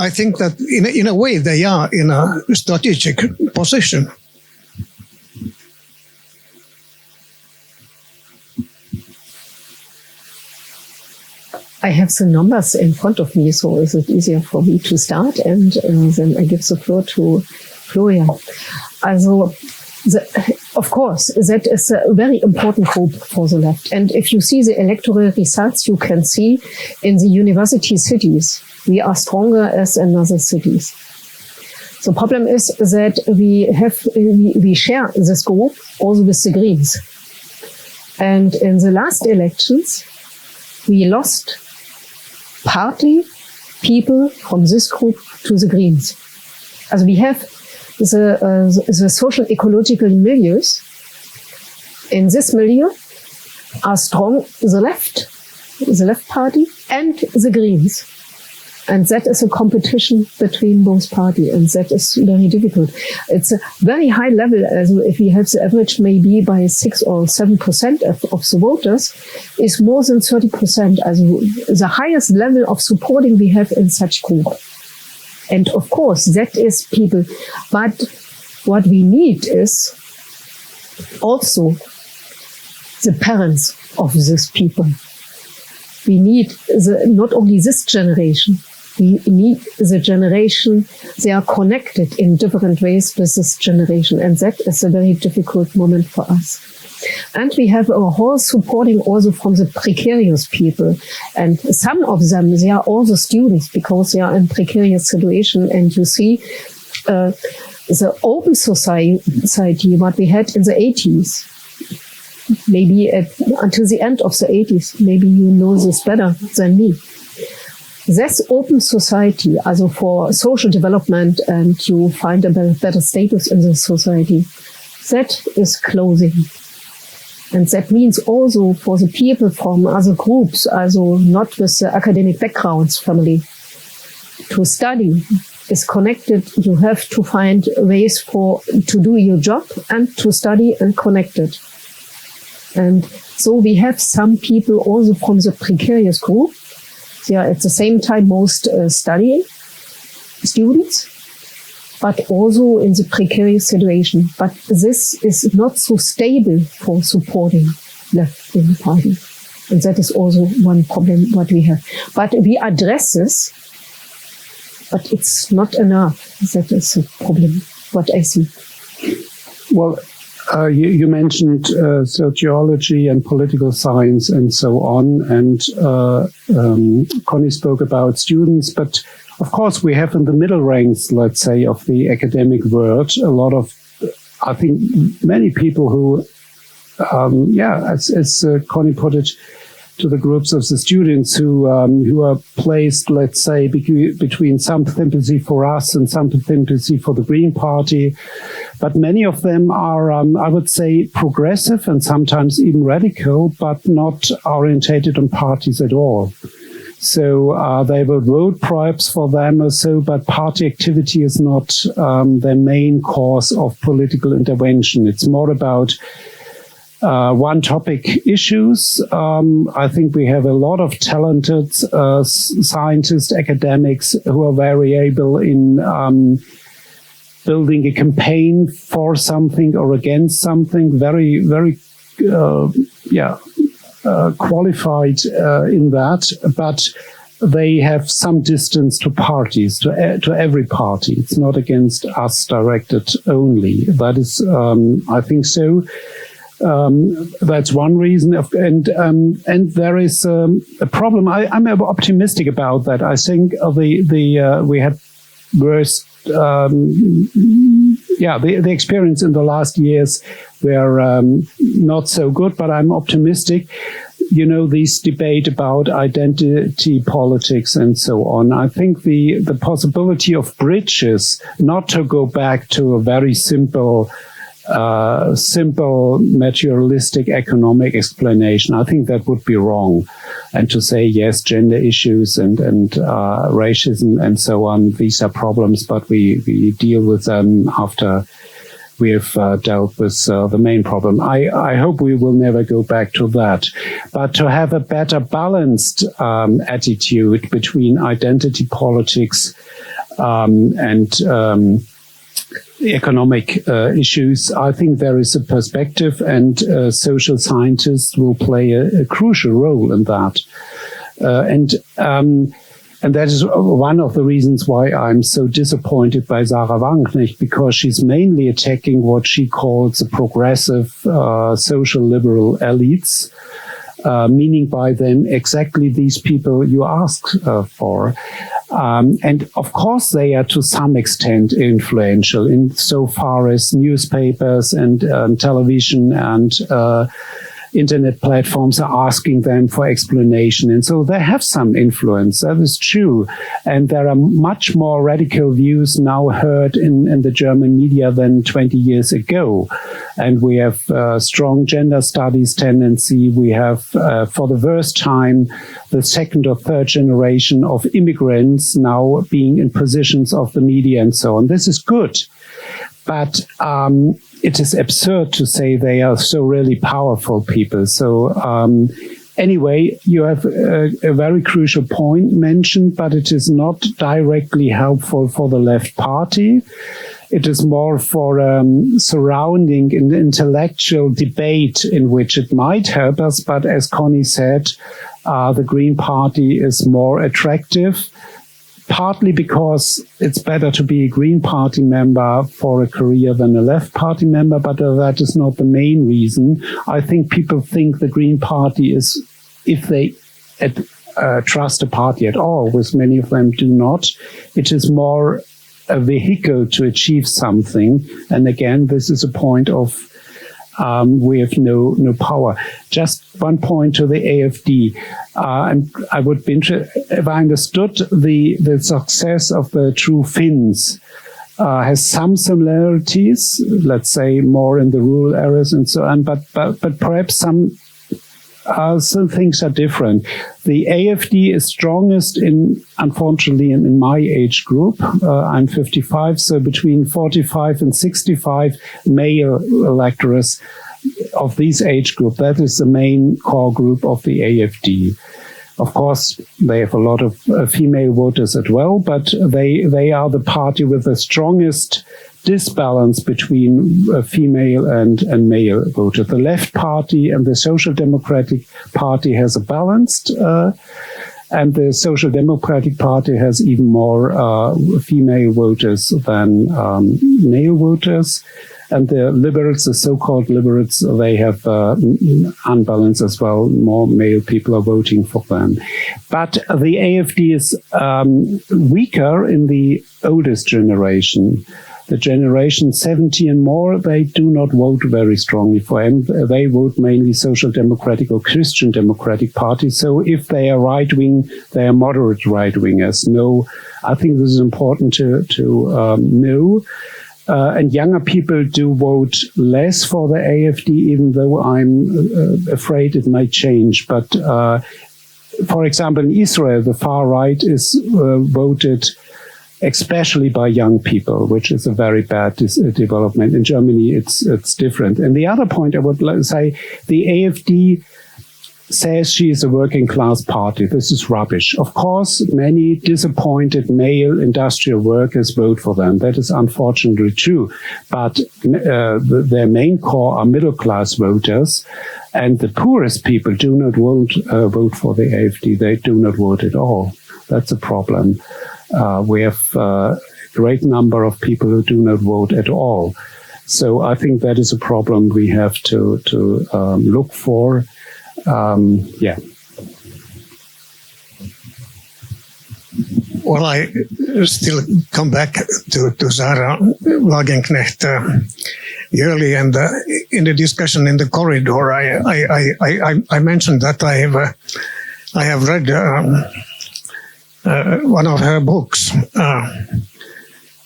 I think that in a way they are in a strategic position. I have the numbers in front of me, so is it easier for me to start, and then I give the floor to Florian. Also, of course, that is a very important group for the left. And if you see the electoral results, you can see in the university cities, we are stronger as in other cities. The problem is that we share this group also with the Greens. And in the last elections, we lost partly people from this group to the Greens. As we have the social ecological milieus. In this milieu are strong the left party and the Greens. And that is a competition between both parties, and that is very difficult. It's a very high level, as if we have the average maybe by 6 or 7% of the voters, is more than 30%, as the highest level of supporting we have in such group. And of course, that is people. But what we need is also the parents of these people. We need not only this generation, we need the generation, they are connected in different ways with this generation. And that is a very difficult moment for us. And we have a whole supporting also from the precarious people. And some of them, they are also students because they are in precarious situation. And you see the open society, what we had in the 80s, maybe until the end of the 80s, maybe you know this better than me. This open society, also for social development and you find a better status in the society, that is closing. And that means also for the people from other groups, also not with the academic backgrounds family, to study is connected. You have to find ways to do your job and to study and connected. And so we have some people also from the precarious group. They are at the same time most studying students, but also in the precarious situation. But this is not so stable for supporting left-wing party. And that is also one problem what we have. But we address this, but it's not enough. That is a problem, what I see. Well, you mentioned sociology and political science and so on, and Conny spoke about students, but of course we have in the middle ranks, let's say, of the academic world, a lot of, I think, many people who, as Conny put it, to the groups of the students who are placed, let's say, between some sympathy for us and some sympathy for the Green Party. But many of them are, I would say, progressive and sometimes even radical, but not orientated on parties at all. So they will vote perhaps for them or so, but party activity is not their main cause of political intervention. It's more about one topic issues. I think we have a lot of talented scientists, academics who are very able in building a campaign for something or against something, very, very, qualified in that, but they have some distance to parties, to every party. It's not against us directed only. That is, I think so. That's one reason, and there is a problem. I'm optimistic about that. I think we had worst, the experience in the last years were not so good. But I'm optimistic. You know, this debate about identity politics and so on. I think the possibility of bridges, not to go back to a very simple materialistic economic explanation. I think that would be wrong. And to say, yes, gender issues and racism and so on, these are problems, but we deal with them after we have dealt with the main problem. I hope we will never go back to that. But to have a better balanced attitude between identity politics and economic issues, I think there is a perspective, and social scientists will play a crucial role in that. And that is one of the reasons why I'm so disappointed by Sarah Wagenknecht, because she's mainly attacking what she calls the progressive social liberal elites, meaning by them exactly these people you asked for. And of course, they are to some extent influential insofar as newspapers and television and internet platforms are asking them for explanation. And so they have some influence. That is true. And there are much more radical views now heard in the German media than 20 years ago. And we have strong gender studies tendency. We have, for the first time, the second or third generation of immigrants now being in positions of the media and so on. This is good. But it is absurd to say they are so really powerful people. So Anyway, you have a very crucial point mentioned, but it is not directly helpful for the left party. It is more for surrounding an intellectual debate in which it might help us. But as Conny said, the Green Party is more attractive, partly because it's better to be a Green Party member for a career than a Left Party member, but that is not the main reason. I think people think the Green Party is, if they trust a party at all, which many of them do not, it is more a vehicle to achieve something. And again, this is a point of we have no power. Just one point to the AfD. And I would be interested, if I understood the success of the True Finns has some similarities, let's say more in the rural areas and so on, but perhaps some things are different. The AfD is strongest unfortunately, in my age group. I'm 55, so between 45 and 65 male electors of this age group. That is the main core group of the AfD. Of course, they have a lot of female voters as well, but they are the party with the strongest disbalance between female and male voters. The Left Party and the Social Democratic Party has a balanced, and the Social Democratic Party has even more female voters than male voters. And the liberals, the so-called liberals, they have unbalanced as well. More male people are voting for them. But the AfD is weaker in the oldest generation. The generation 70 and more, they do not vote very strongly for him. They vote mainly Social Democratic or Christian Democratic parties. So if they are right-wing, they are moderate right-wingers. No, I think this is important to know. And younger people do vote less for the AfD, even though I'm afraid it might change. But for example, in Israel, the far right is voted especially by young people, which is a very bad development. In Germany, it's different. And the other point I would like to say, the AfD says she is a working class party. This is rubbish. Of course, many disappointed male industrial workers vote for them. That is unfortunately true. But their main core are middle class voters. And the poorest people do not vote for the AfD. They do not vote at all. That's a problem. We have a great number of people who do not vote at all. So I think that is a problem we have to look for. Well, I still come back to Sarah Wagenknecht early, and in the discussion in the corridor, I mentioned that I have read one of her books.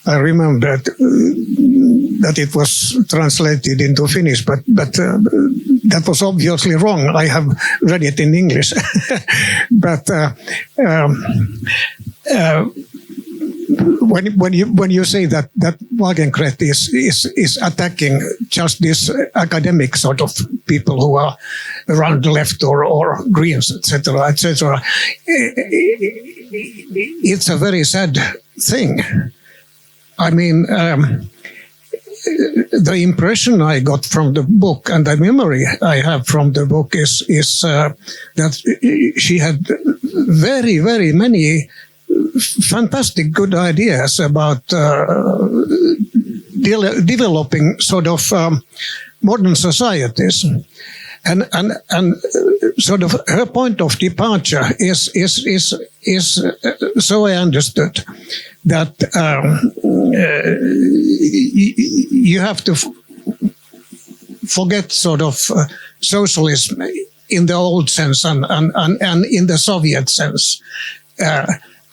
I remember that it was translated into Finnish, but that was obviously wrong. I have read it in English. But when you say that Wagenknecht is attacking just this academic sort of people who are around the left or Greens, etc., it's a very sad thing. I mean, the impression I got from the book and the memory I have from the book is that she had very, very many fantastic good ideas about developing sort of modern societies. And sort of her point of departure is so I understood that you have to forget sort of socialism in the old sense and in the Soviet sense,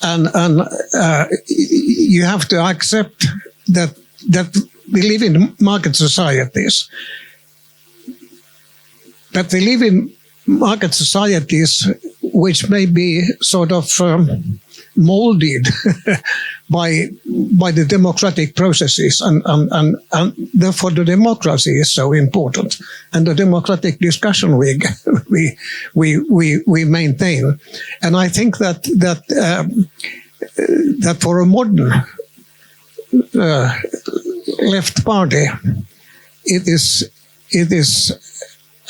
and you have to accept that we live in market societies. But we live in market societies which may be sort of molded by the democratic processes, and therefore the democracy is so important, and the democratic discussion we maintain. And I think that for a modern left party, it is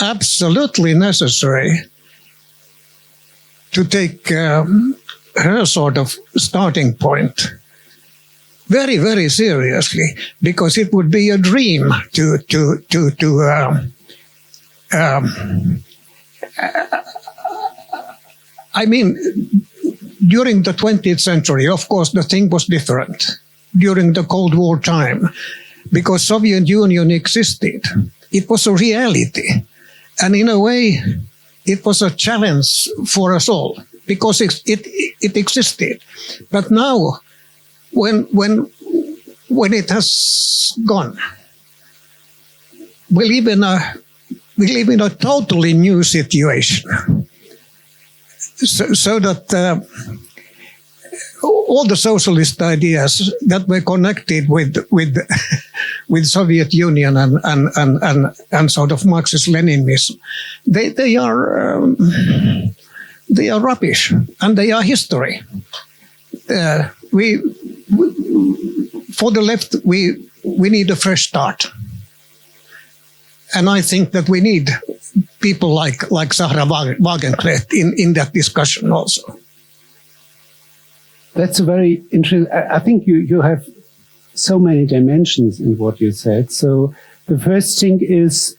absolutely necessary to take her sort of starting point very, very seriously, because it would be a dream I mean, during the 20th century, of course, the thing was different. During the Cold War time, because Soviet Union existed, it was a reality, and in a way, it was a challenge for us all because it existed. But now, when it has gone, we live in a totally new situation. So that all the socialist ideas that were connected with Soviet Union and sort of Marxist-Leninism, they are rubbish, and they are history. For the left, we need a fresh start, and I think that we need people like Sarah Wagenknecht in that discussion also. That's a very interesting. I think you have so many dimensions in what you said. So the first thing is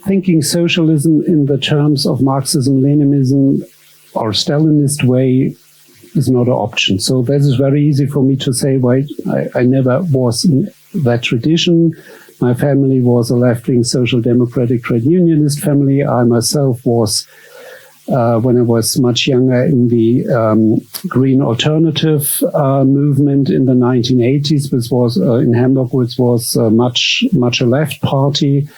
thinking socialism in the terms of Marxism, Leninism, or Stalinist way is not an option. So this is very easy for me to say. Why I never was in that tradition. My family was a left-wing social democratic trade unionist family. I myself was, when I was much younger, in the green alternative movement in the 1980s, which was in Hamburg, which was much a left party,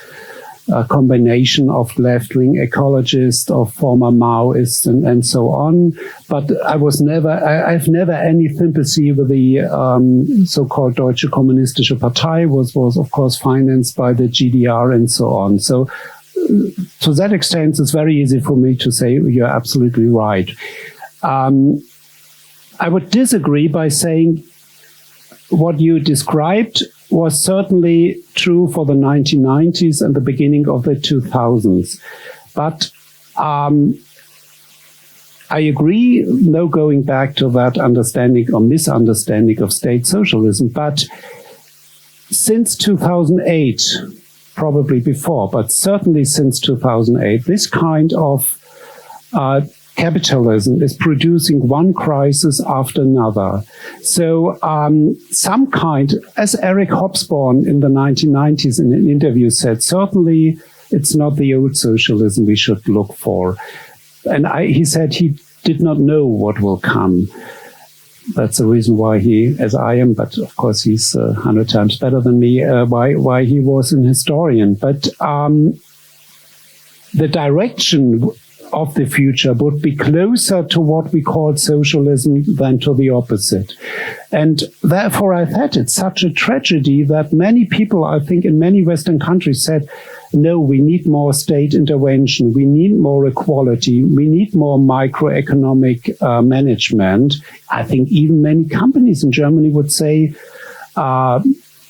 a combination of left-wing ecologists, of former Maoists, and so on. But I've never any sympathy with the so-called Deutsche Kommunistische Partei, was of course financed by the GDR and so on. So to that extent, it's very easy for me to say you're absolutely right. I would disagree by saying what you described was certainly true for the 1990s and the beginning of the 2000s. But I agree, no going back to that understanding or misunderstanding of state socialism. But since 2008, probably before, but certainly since 2008, this kind of capitalism is producing one crisis after another. So some kind, as Eric Hobsbawm in the 1990s in an interview said, certainly it's not the old socialism we should look for. And he said he did not know what will come. That's the reason why he, as I am, but of course he's 100 times better than me, why he was an historian. But the direction of the future would be closer to what we call socialism than to the opposite. And therefore I thought it's such a tragedy that many people, I think in many Western countries, said, no, we need more state intervention, we need more equality, we need more microeconomic management. I think even many companies in Germany would say,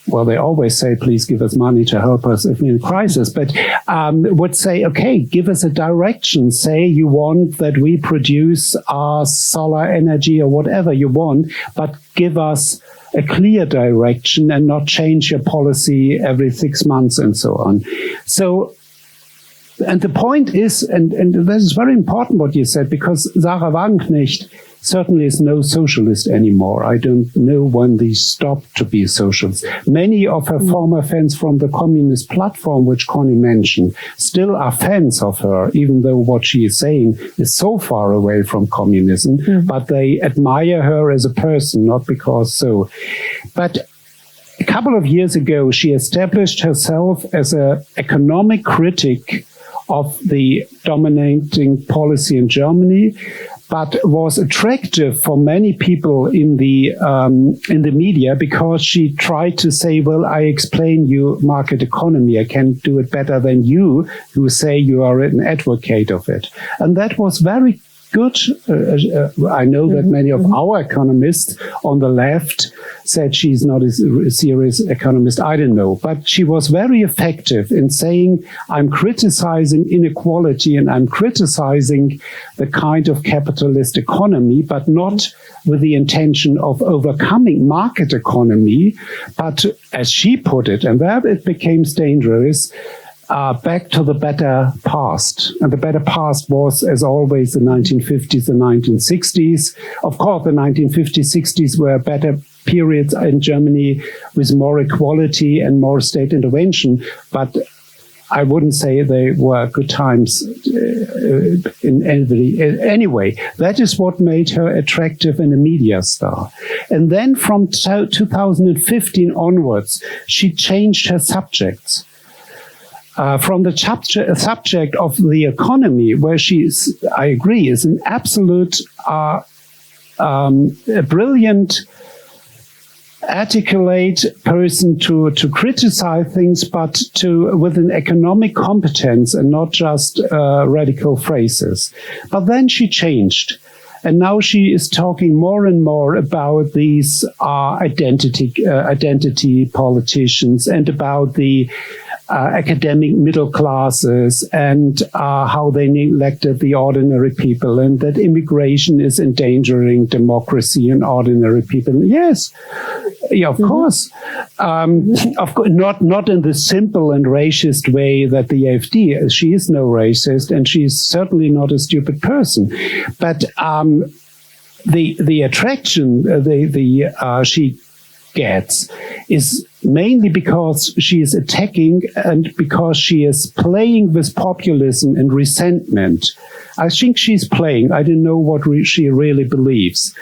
well, they always say, please give us money to help us if we're in crisis, but would say, okay, give us a direction. Say you want that we produce our solar energy or whatever you want, but give us a clear direction and not change your policy every 6 months and so on. So, and the point is, and this is very important what you said, because Sarah Wagenknecht certainly is no socialist anymore. I don't know when they stopped to be a socialist. Many of her former fans from the communist platform, which Conny mentioned, still are fans of her, even though what she is saying is so far away from communism, but they admire her as a person, not because so. But a couple of years ago, she established herself as an economic critic of the dominating policy in Germany, but was attractive for many people in the media because she tried to say, well, I explain you market economy. I can do it better than you who say you are an advocate of it. And that was very good. I know that many of our economists on the left said she's not a serious economist. I don't know. But she was very effective in saying, I'm criticizing inequality and I'm criticizing the kind of capitalist economy, but not with the intention of overcoming market economy, but as she put it, and there it became dangerous, back to the better past. And the better past was, as always, the 1950s and 1960s. Of course, the 1950s, 60s were better periods in Germany with more equality and more state intervention, but I wouldn't say they were good times in every. Anyway, that is what made her attractive and a media star. And then from 2015 onwards, she changed her subjects. From the subject of the economy, where she is, I agree, is an absolute brilliant, articulate person to criticize things, but with an economic competence and not just radical phrases. But then she changed. And now she is talking more and more about these identity politicians and about the academic middle classes and how they neglected the ordinary people and that immigration is endangering democracy and ordinary people. Yes, yeah, of course. Of course, not in the simple and racist way that the AfD is. She is no racist and she's certainly not a stupid person. But the attraction she gets is mainly because she is attacking and because she is playing with populism and resentment. I think she's playing. I don't know what she really believes.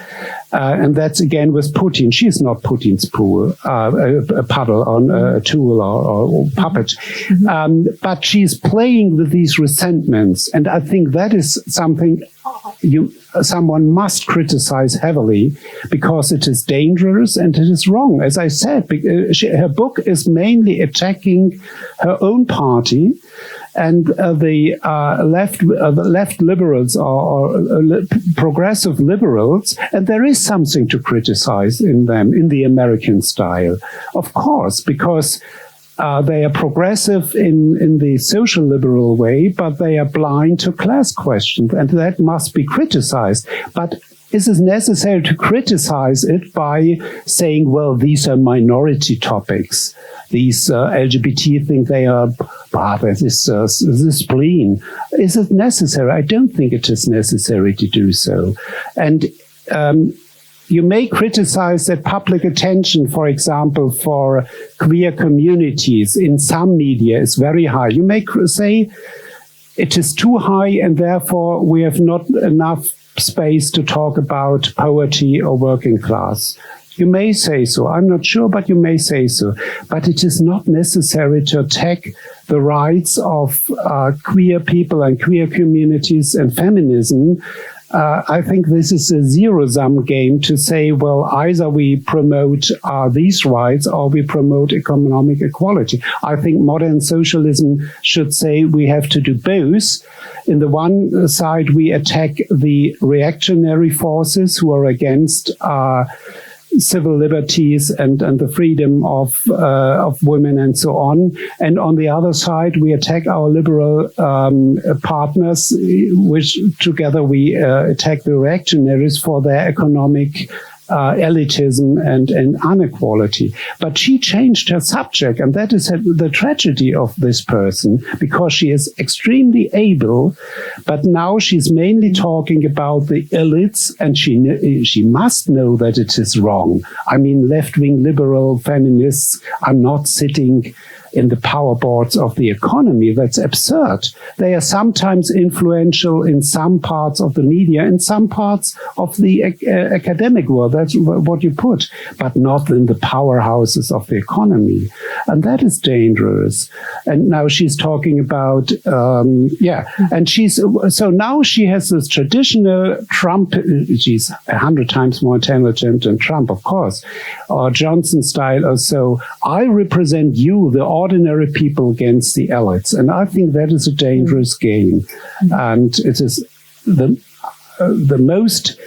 And that's again with Putin. She's not Putin's puddle on a tool or puppet. But she's playing with these resentments. And I think that is something someone must criticize heavily because it is dangerous and it is wrong. As I said, her book is mainly attacking her own party and the left liberals or progressive liberals, and there is something to criticize in them in the American style, of course, because they are progressive in the social liberal way, but they are blind to class questions, and that must be criticized. But is it necessary to criticize it by saying, well, these are minority topics? These LGBT think they are this spleen. Is it necessary? I don't think it is necessary to do so. And you may criticize that public attention, for example, for queer communities in some media is very high. You may say it is too high and therefore we have not enough space to talk about poverty or working class. You may say so. I'm not sure, but you may say so. But it is not necessary to attack the rights of queer people and queer communities and feminism. I think this is a zero-sum game to say, well, either we promote these rights or we promote economic equality. I think modern socialism should say we have to do both. In the one side, we attack the reactionary forces who are against civil liberties and the freedom of women and so on. And on the other side, we attack our liberal partners, which together we attack the reactionaries for their economic elitism and inequality. But she changed her subject, and that is the tragedy of this person, because she is extremely able, but now she's mainly talking about the elites, and she must know that it is wrong. I mean, left-wing liberal feminists are not sitting in the power boards of the economy. That's absurd. They are sometimes influential in some parts of the media, in some parts of the academic world. That's what you put, but not in the powerhouses of the economy. And that is dangerous. And now she's talking about, and so now she has this traditional Trump, she's 100 times more intelligent than Trump, of course, or Johnson style or so. I represent you, the ordinary people, against the elites. And I think that is a dangerous game. And it is the most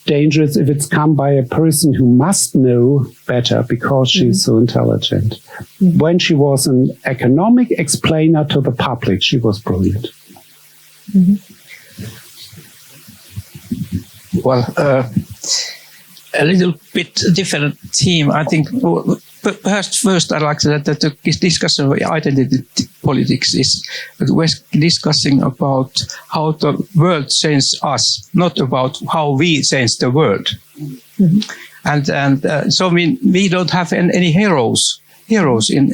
dangerous if it's come by a person who must know better because she's so intelligent. When she was an economic explainer to the public, she was brilliant. Well, a little bit different theme. I think perhaps first I'd like to say that the discussion of identity politics is we're discussing about how the world changes us, not about how we change the world. And so we don't have any heroes in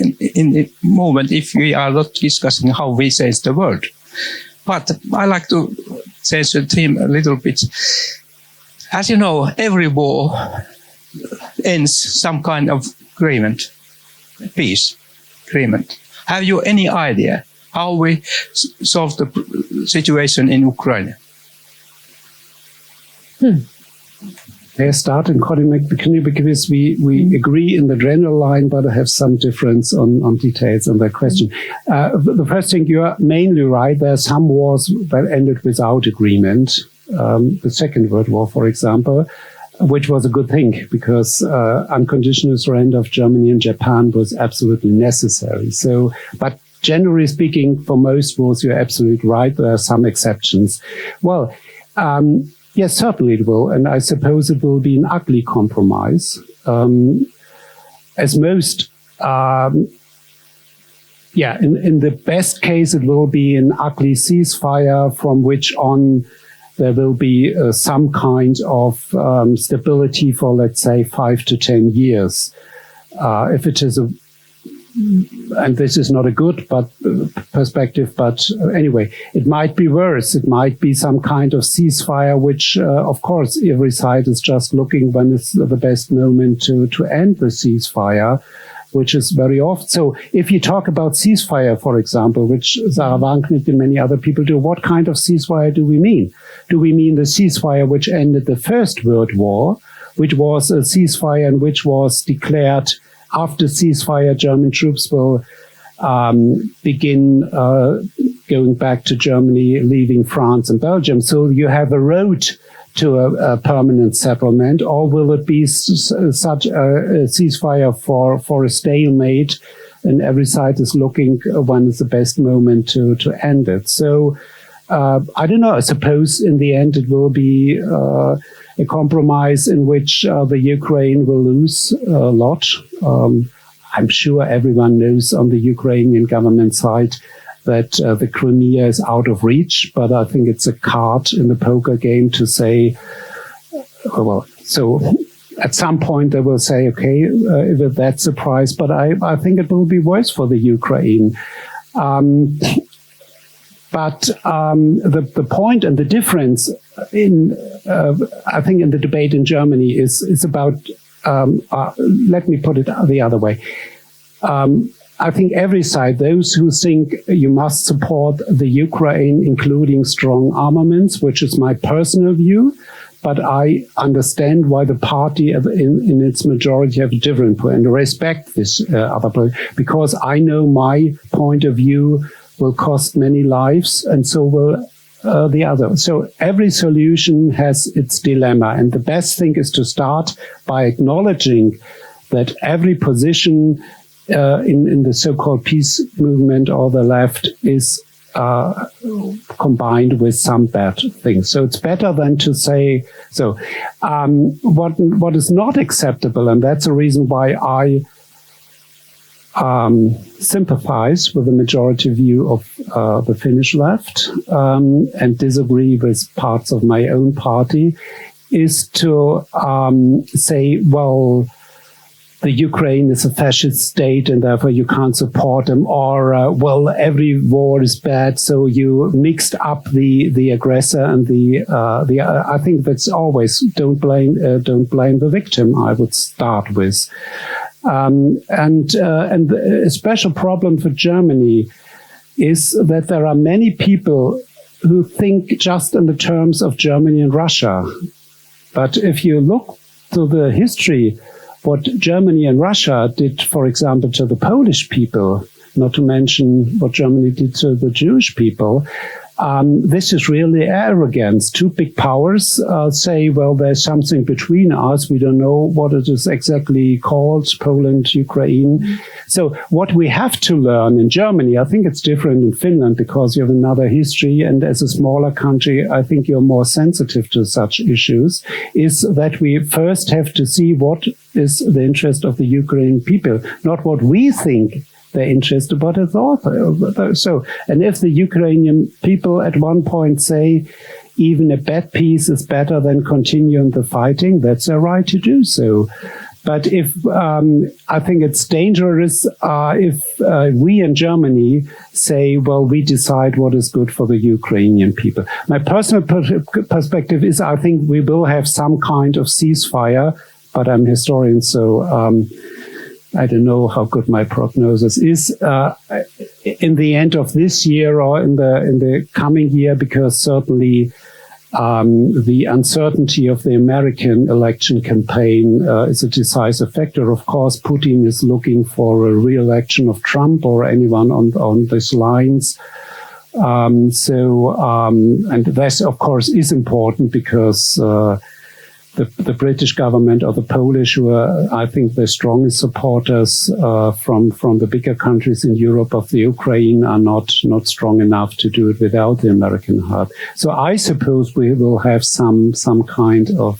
the moment if we are not discussing how we change the world. But I like to change the theme a little bit. As you know, every war ends some kind of agreement, peace agreement. Have you any idea how we solve the situation in Ukraine? May I start? And Conny, because we agree in the general line, but I have some difference on details on that question. The first thing, you are mainly right. There are some wars that ended without agreement. The Second World War, for example, which was a good thing because unconditional surrender of Germany and Japan was absolutely necessary. So, but generally speaking, for most wars, you're absolutely right. There are some exceptions. Well, yes, certainly it will. And I suppose it will be an ugly compromise. As most, in the best case, it will be an ugly ceasefire from which on there will be some kind of stability for, let's say, 5 to 10 years. If it is and this is not a good perspective, but anyway, it might be worse. It might be some kind of ceasefire, which, of course, every side is just looking when it's the best moment to end the ceasefire, which is very often. So if you talk about ceasefire, for example, which Sarah Wagenknecht and many other people do, what kind of ceasefire do we mean? Do we mean the ceasefire which ended the First World War, which was a ceasefire and which was declared after ceasefire, German troops will begin going back to Germany, leaving France and Belgium. So you have a road to a permanent settlement, or will it be such a ceasefire for a stalemate, and every side is looking when is the best moment to end it? So I don't know. I suppose in the end it will be a compromise in which the Ukraine will lose a lot. I'm sure everyone knows on the Ukrainian government side that the Crimea is out of reach, but I think it's a card in the poker game to say, so at some point they will say, okay, if that's a price, but I think it will be worse for the Ukraine. But the point and the difference I think in the debate in Germany is about, let me put it the other way. I think every side, those who think you must support the Ukraine, including strong armaments, which is my personal view, but I understand why the party in its majority have a different point and respect this other point, because I know my point of view will cost many lives, and so will the other. So every solution has its dilemma, and the best thing is to start by acknowledging that every position in the so-called peace movement or the left is combined with some bad things. So it's better than to say, so what is not acceptable, and that's the reason why I sympathize with the majority view of the Finnish left and disagree with parts of my own party, is to say, well, the Ukraine is a fascist state and therefore you can't support them, or well, every war is bad, so you mixed up the aggressor and the I think that's always don't blame the victim. I would start with, and a special problem for Germany is that there are many people who think just in the terms of Germany and Russia, but if you look to the history, what Germany and Russia did, for example, to the Polish people, not to mention what Germany did to the Jewish people, this is really arrogance. Two big powers say, well, there's something between us. We don't know what it is exactly called, Poland, Ukraine. So what we have to learn in Germany, I think it's different in Finland because you have another history. And as a smaller country, I think you're more sensitive to such issues, is that we first have to see what is the interest of the Ukrainian people, not what we think they're interested, but it's also. So, and if the Ukrainian people at one point say even a bad peace is better than continuing the fighting, that's their right to do so. But if I think it's dangerous if we in Germany say, well, we decide what is good for the Ukrainian people. My personal perspective is I think we will have some kind of ceasefire, but I'm a historian, so I don't know how good my prognosis is in the end of this year or in the coming year, because certainly the uncertainty of the American election campaign is a decisive factor. Of course, Putin is looking for a re-election of Trump or anyone on these lines. And this, of course, is important because the British government or the Polish, who are, I think, the strongest supporters from the bigger countries in Europe of the Ukraine, are not strong enough to do it without the American help. So I suppose we will have some kind of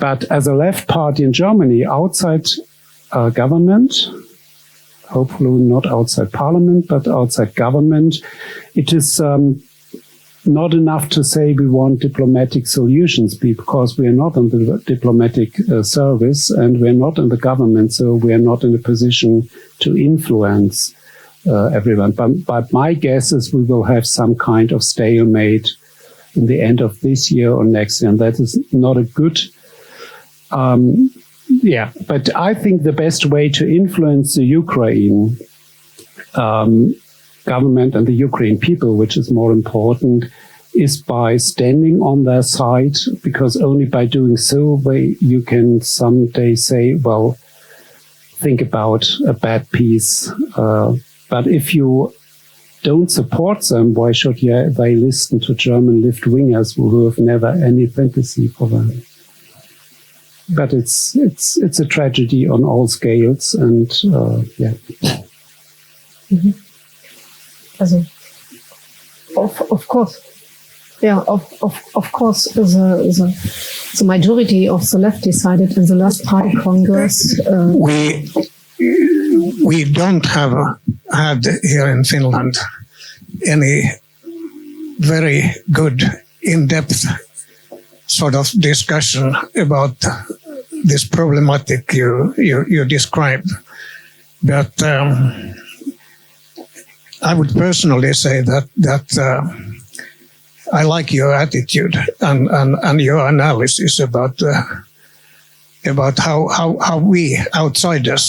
But as a left party in Germany, outside government, hopefully not outside parliament, but outside government, it is not enough to say we want diplomatic solutions, because we are not in the diplomatic service and we're not in the government, so we are not in a position to influence everyone. But my guess is we will have some kind of stalemate in the end of this year or next year, and that is not a good. But I think the best way to influence the Ukraine government and the Ukrainian people, which is more important, is by standing on their side, because only by doing so you can someday say, well, think about a bad peace. But if you don't support them, why should they listen to German left-wingers who have never any sympathy for them? But it's a tragedy on all scales, and Mm-hmm. Also, of course, of course, the majority of the left decided in the last party congress. We don't have had here in Finland any very good, in-depth sort of discussion about this problematic you described, but. I would personally say that I like your attitude and your analysis about how we outsiders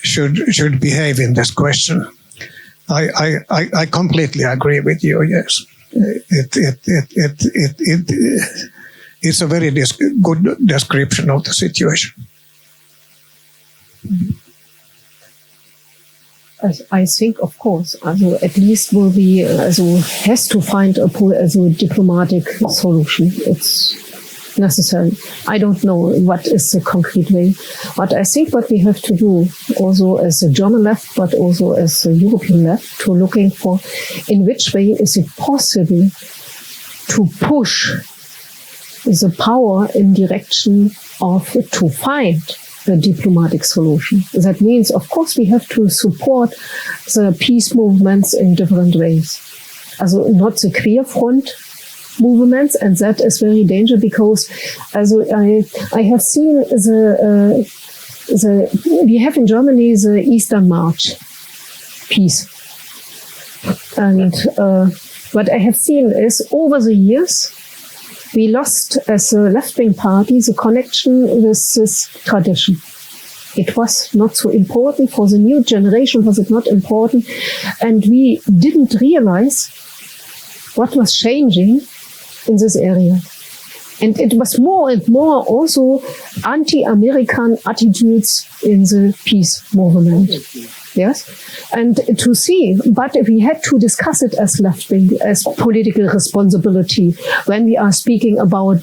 should behave in this question. I completely agree with you. Yes, it's a very good description of the situation. I think, of course, at least will be, has to find a diplomatic solution. It's necessary. I don't know what is the concrete way, but I think what we have to do, also as a German left, but also as a European left, to looking for in which way is it possible to push the power in direction of to find the diplomatic solution. That means, of course, we have to support the peace movements in different ways. Also not the queer front, movements, and that is very dangerous because, as I have seen we have in Germany the Eastern March, peace, and what I have seen is over the years we lost as a left-wing party the connection with this tradition. It was not so important for the new generation, was it not important, and we didn't realize what was changing in this area. And it was more and more also anti-American attitudes in the peace movement. Yes, and to see, but we had to discuss it as left-wing, as political responsibility, when we are speaking about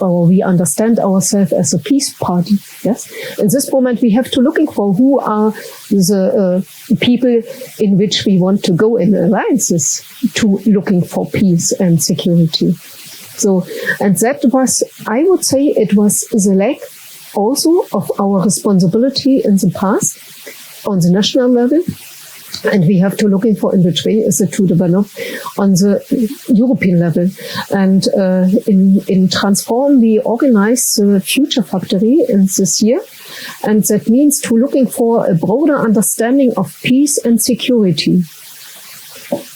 or we understand ourselves as a peace party. Yes, in this moment we have to looking for who are the people in which we want to go in alliances to looking for peace and security. So, and that was, I would say, it was the lack also of our responsibility in the past on the national level, and we have to looking for in which way is it to develop on the European level. And in Transform we organized the Future Factory in this year, and that means to looking for a broader understanding of peace and security.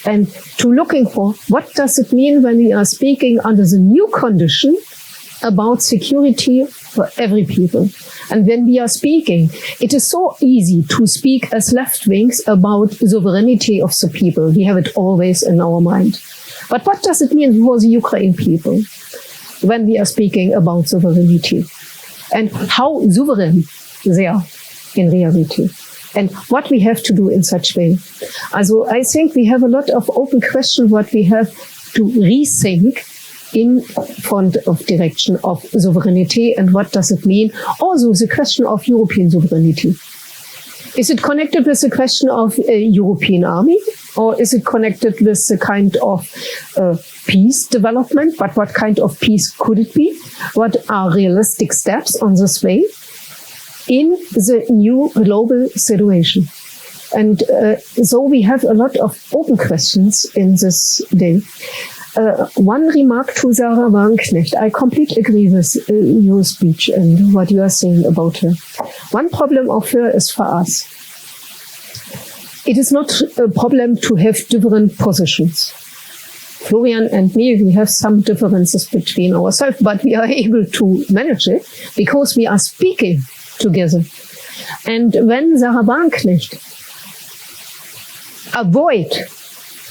And to looking for what does it mean when we are speaking under the new condition about security for every people. And when we are speaking, it is so easy to speak as left wings about sovereignty of the people. We have it always in our mind. But what does it mean for the Ukraine people when we are speaking about sovereignty? And how sovereign they are in reality? And what we have to do in such way. Also, I think we have a lot of open questions what we have to rethink in front of direction of sovereignty, and what does it mean? Also the question of European sovereignty. Is it connected with the question of a European army, or is it connected with the kind of peace development? But what kind of peace could it be? What are realistic steps on this way in the new global situation? And so we have a lot of open questions in this day. One remark to Sarah Wagenknecht. I completely agree with your speech and what you are saying about her. One problem of her is for us. It is not a problem to have different positions. Florian and me, we have some differences between ourselves, but we are able to manage it because we are speaking together. And when Sarah Wagenknecht avoid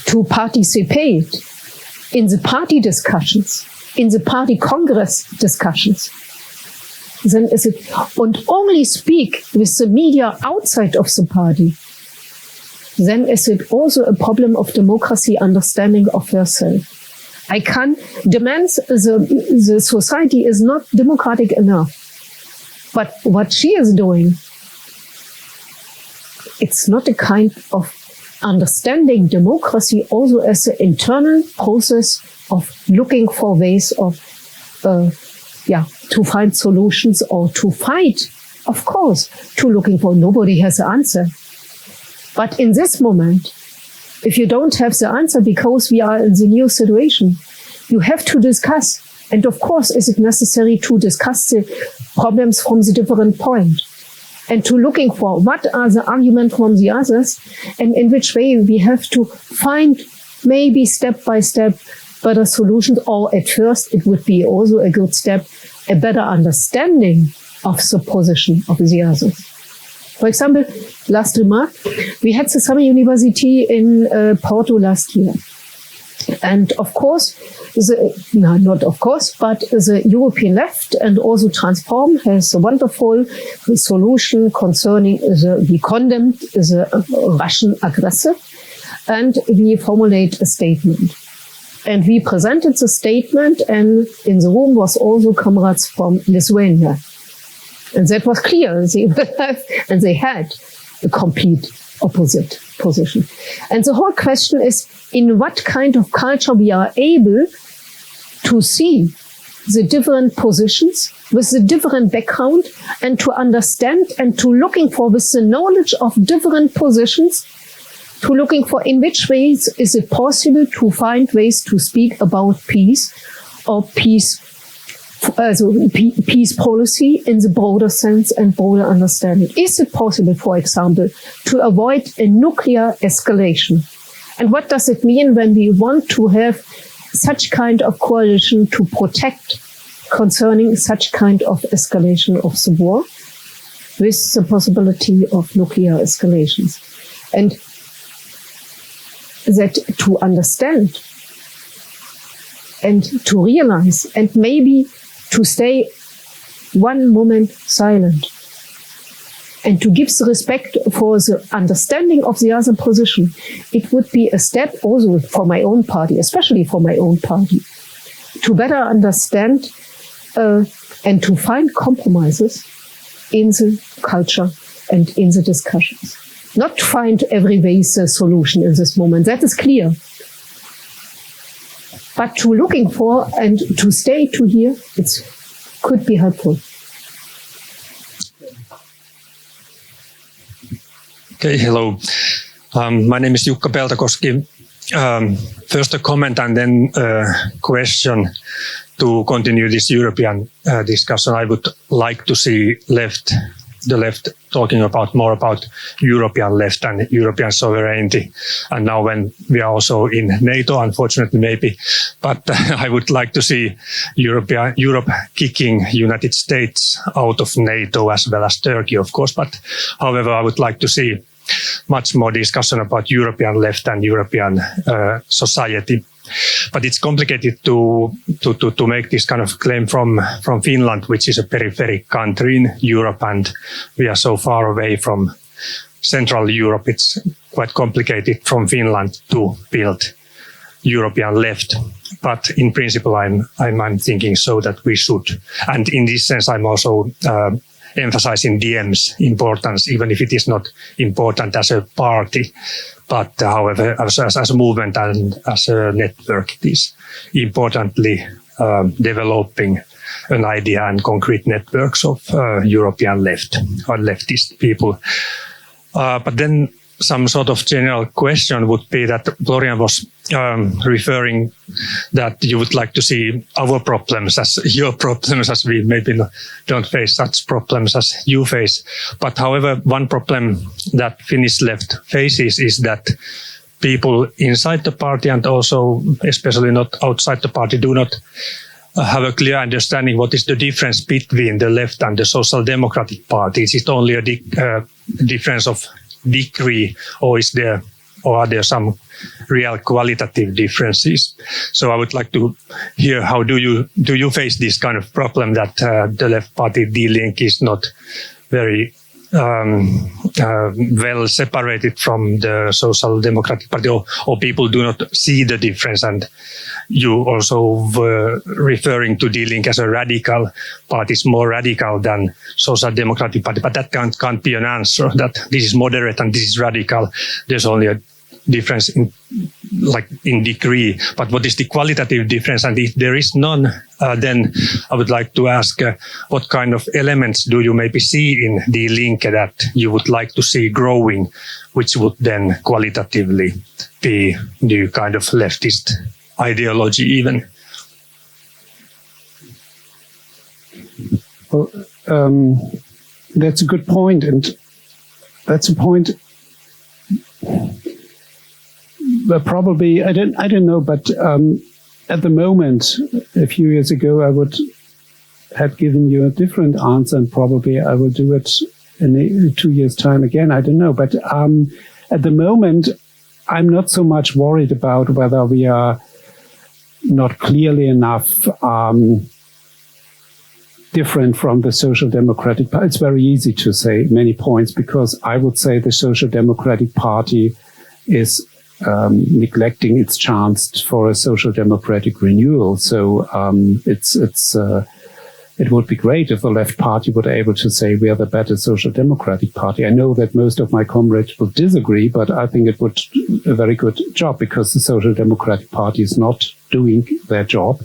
to participate in the party discussions, in the party congress discussions, then is it, and only speak with the media outside of the party, then is it also a problem of democracy understanding of herself. I can demand the society is not democratic enough. But what she is doing, it's not a kind of understanding democracy also as an internal process of looking for ways of, to find solutions or to fight, of course, to looking for, nobody has an answer. But in this moment, if you don't have the answer because we are in the new situation, you have to discuss. And of course, is it necessary to discuss the problems from the different point and to looking for what are the arguments from the others and in which way we have to find maybe step by step better solutions, or at first it would be also a good step, a better understanding of the position of the others. For example, last remark, we had the Summer University in Porto last year. And of course, not of course, but the European left and also Transform has a wonderful solution concerning we condemned the Russian aggressor, and we formulate a statement. And we presented the statement, and in the room was also comrades from Lithuania. And that was clear, they had a complete opposite position. And the whole question is, in what kind of culture we are able to see the different positions with the different background and to understand and to looking for with the knowledge of different positions to looking for in which ways is it possible to find ways to speak about peace or peace policy in the broader sense and broader understanding. Is it possible, for example, to avoid a nuclear escalation? And what does it mean when we want to have such kind of coalition to protect concerning such kind of escalation of the war with the possibility of nuclear escalations? And that to understand and to realize and maybe to stay one moment silent and to give the respect for the understanding of the other position, it would be a step also for my own party, especially for my own party, to better understand and to find compromises in the culture and in the discussions. Not to find every way the solution in this moment, that is clear. But to looking for and to stay to hear, it could be helpful. Okay, hello. My name is Jukka Peltokoski. First a comment and then a question to continue this European discussion. I would like to see the left talking more about European left and European sovereignty. And now when we are also in NATO, unfortunately maybe, but I would like to see Europe kicking United States out of NATO as well as Turkey, of course. But however, I would like to see much more discussion about European left and European society. But it's complicated to make this kind of claim from Finland, which is a peripheral country in Europe, and we are so far away from Central Europe. It's quite complicated from Finland to build European left. But in principle, I'm thinking so that we should. And in this sense, I'm also emphasizing DM's importance, even if it is not important as a party. But however, as a movement and as a network, it is importantly developing an idea and concrete networks of European left or leftist people. But then some sort of general question would be that Florian was referring that you would like to see our problems as your problems, as we maybe don't face such problems as you face. But however, one problem that Finnish left faces is that people inside the party and also especially not outside the party do not have a clear understanding what is the difference between the left and the Social Democratic Party. Is it only a difference of degree, or are there some real qualitative differences? So I would like to hear how do you face this kind of problem that the left party D-Link is not very well separated from the Social Democratic Party, or people do not see the difference. And you also were referring to D-Link as a radical party, is more radical than Social Democratic Party, but that can't be an answer, that this is moderate and this is radical. There's only a difference in degree, but what is the qualitative difference? And if there is none, then I would like to ask what kind of elements do you maybe see in the Linke that you would like to see growing, which would then qualitatively be the kind of leftist ideology even? Well, that's a good point, and that's a point. But probably I don't know, but at the moment, a few years ago, I would have given you a different answer, and probably I will do it in 2 years' time again. I don't know, but at the moment, I'm not so much worried about whether we are not clearly enough different from the Social Democratic Party. It's very easy to say many points, because I would say the Social Democratic Party is neglecting its chance for a social democratic renewal. So it would be great if the left party were able to say we are the better social democratic party. I know that most of my comrades will disagree, but I think it would a very good job, because the Social Democratic Party is not doing their job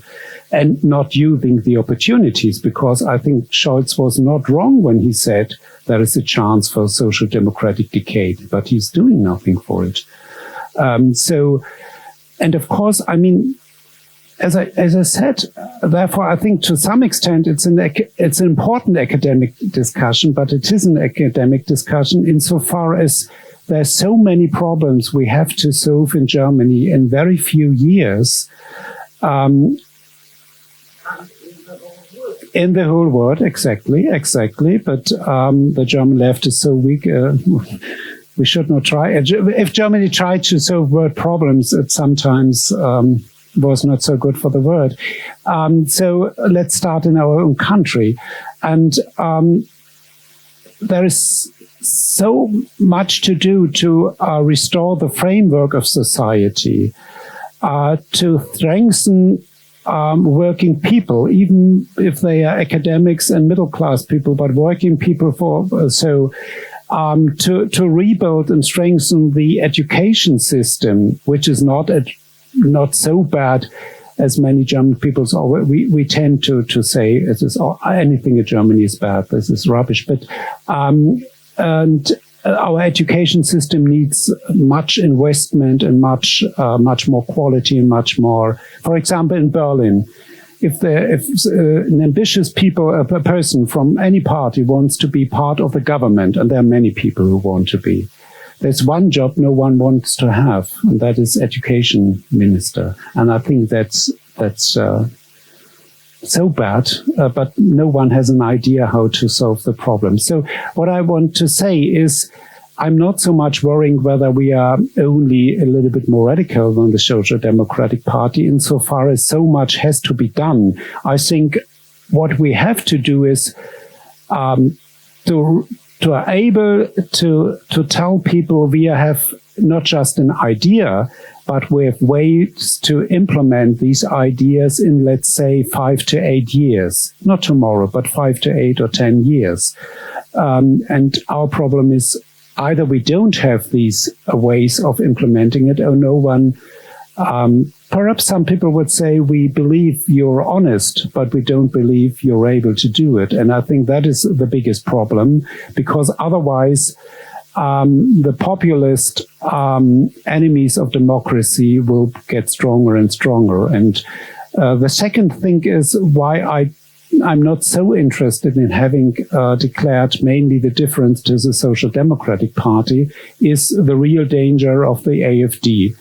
and not using the opportunities, because I think Scholz was not wrong when he said there is a chance for a social democratic decade, but he's doing nothing for it. And of course, I mean, as I said, therefore, I think to some extent it's an important academic discussion, but it is an academic discussion insofar as there's so many problems we have to solve in Germany in very few years. In the whole world, exactly. But the German left is so weak. We should not try. If Germany tried to solve world problems, it sometimes was not so good for the world. So let's start in our own country. And there is so much to do to restore the framework of society, to strengthen working people, even if they are academics and middle-class people, but working people to rebuild and strengthen the education system, which is not so bad as many German people. We tend to say it is anything in Germany is bad. This is rubbish. But and our education system needs much investment and much more quality and much more. For example, in Berlin, if an ambitious a person from any party wants to be part of the government, and there are many people who want to be, there's one job no one wants to have, and that is education minister. And I think that's so bad, but no one has an idea how to solve the problem. So what I want to say is, I'm not so much worrying whether we are only a little bit more radical than the Social Democratic Party, insofar as so much has to be done. I think what we have to do is to are able to tell people we have not just an idea, but we have ways to implement these ideas in, let's say, 5 to 8 years. Not tomorrow, but 5 to 8 or 10 years. And our problem is either we don't have these ways of implementing it, or no one. Perhaps some people would say, we believe you're honest, but we don't believe you're able to do it. And I think that is the biggest problem, because otherwise the populist enemies of democracy will get stronger and stronger. And the second thing is why I'm not so interested in having declared mainly the difference to the Social Democratic Party is the real danger of the AfD.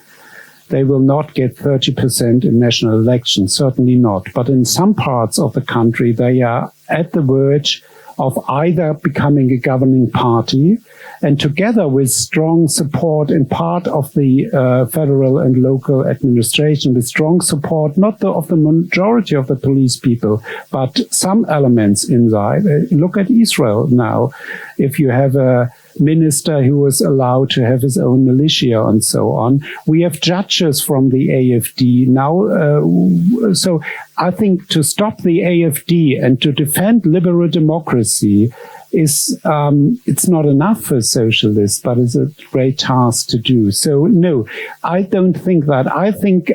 They will not get 30% in national elections, certainly not. But in some parts of the country, they are at the verge of either becoming a governing party, and together with strong support in part of the federal and local administration, with strong support not of the majority of the police people, but some elements inside. Look at Israel now. If you have a minister who was allowed to have his own militia and so on. We have judges from the AfD now. So I think to stop the AfD and to defend liberal democracy is it's not enough for socialists, but it's a great task to do. So no, I don't think that. I think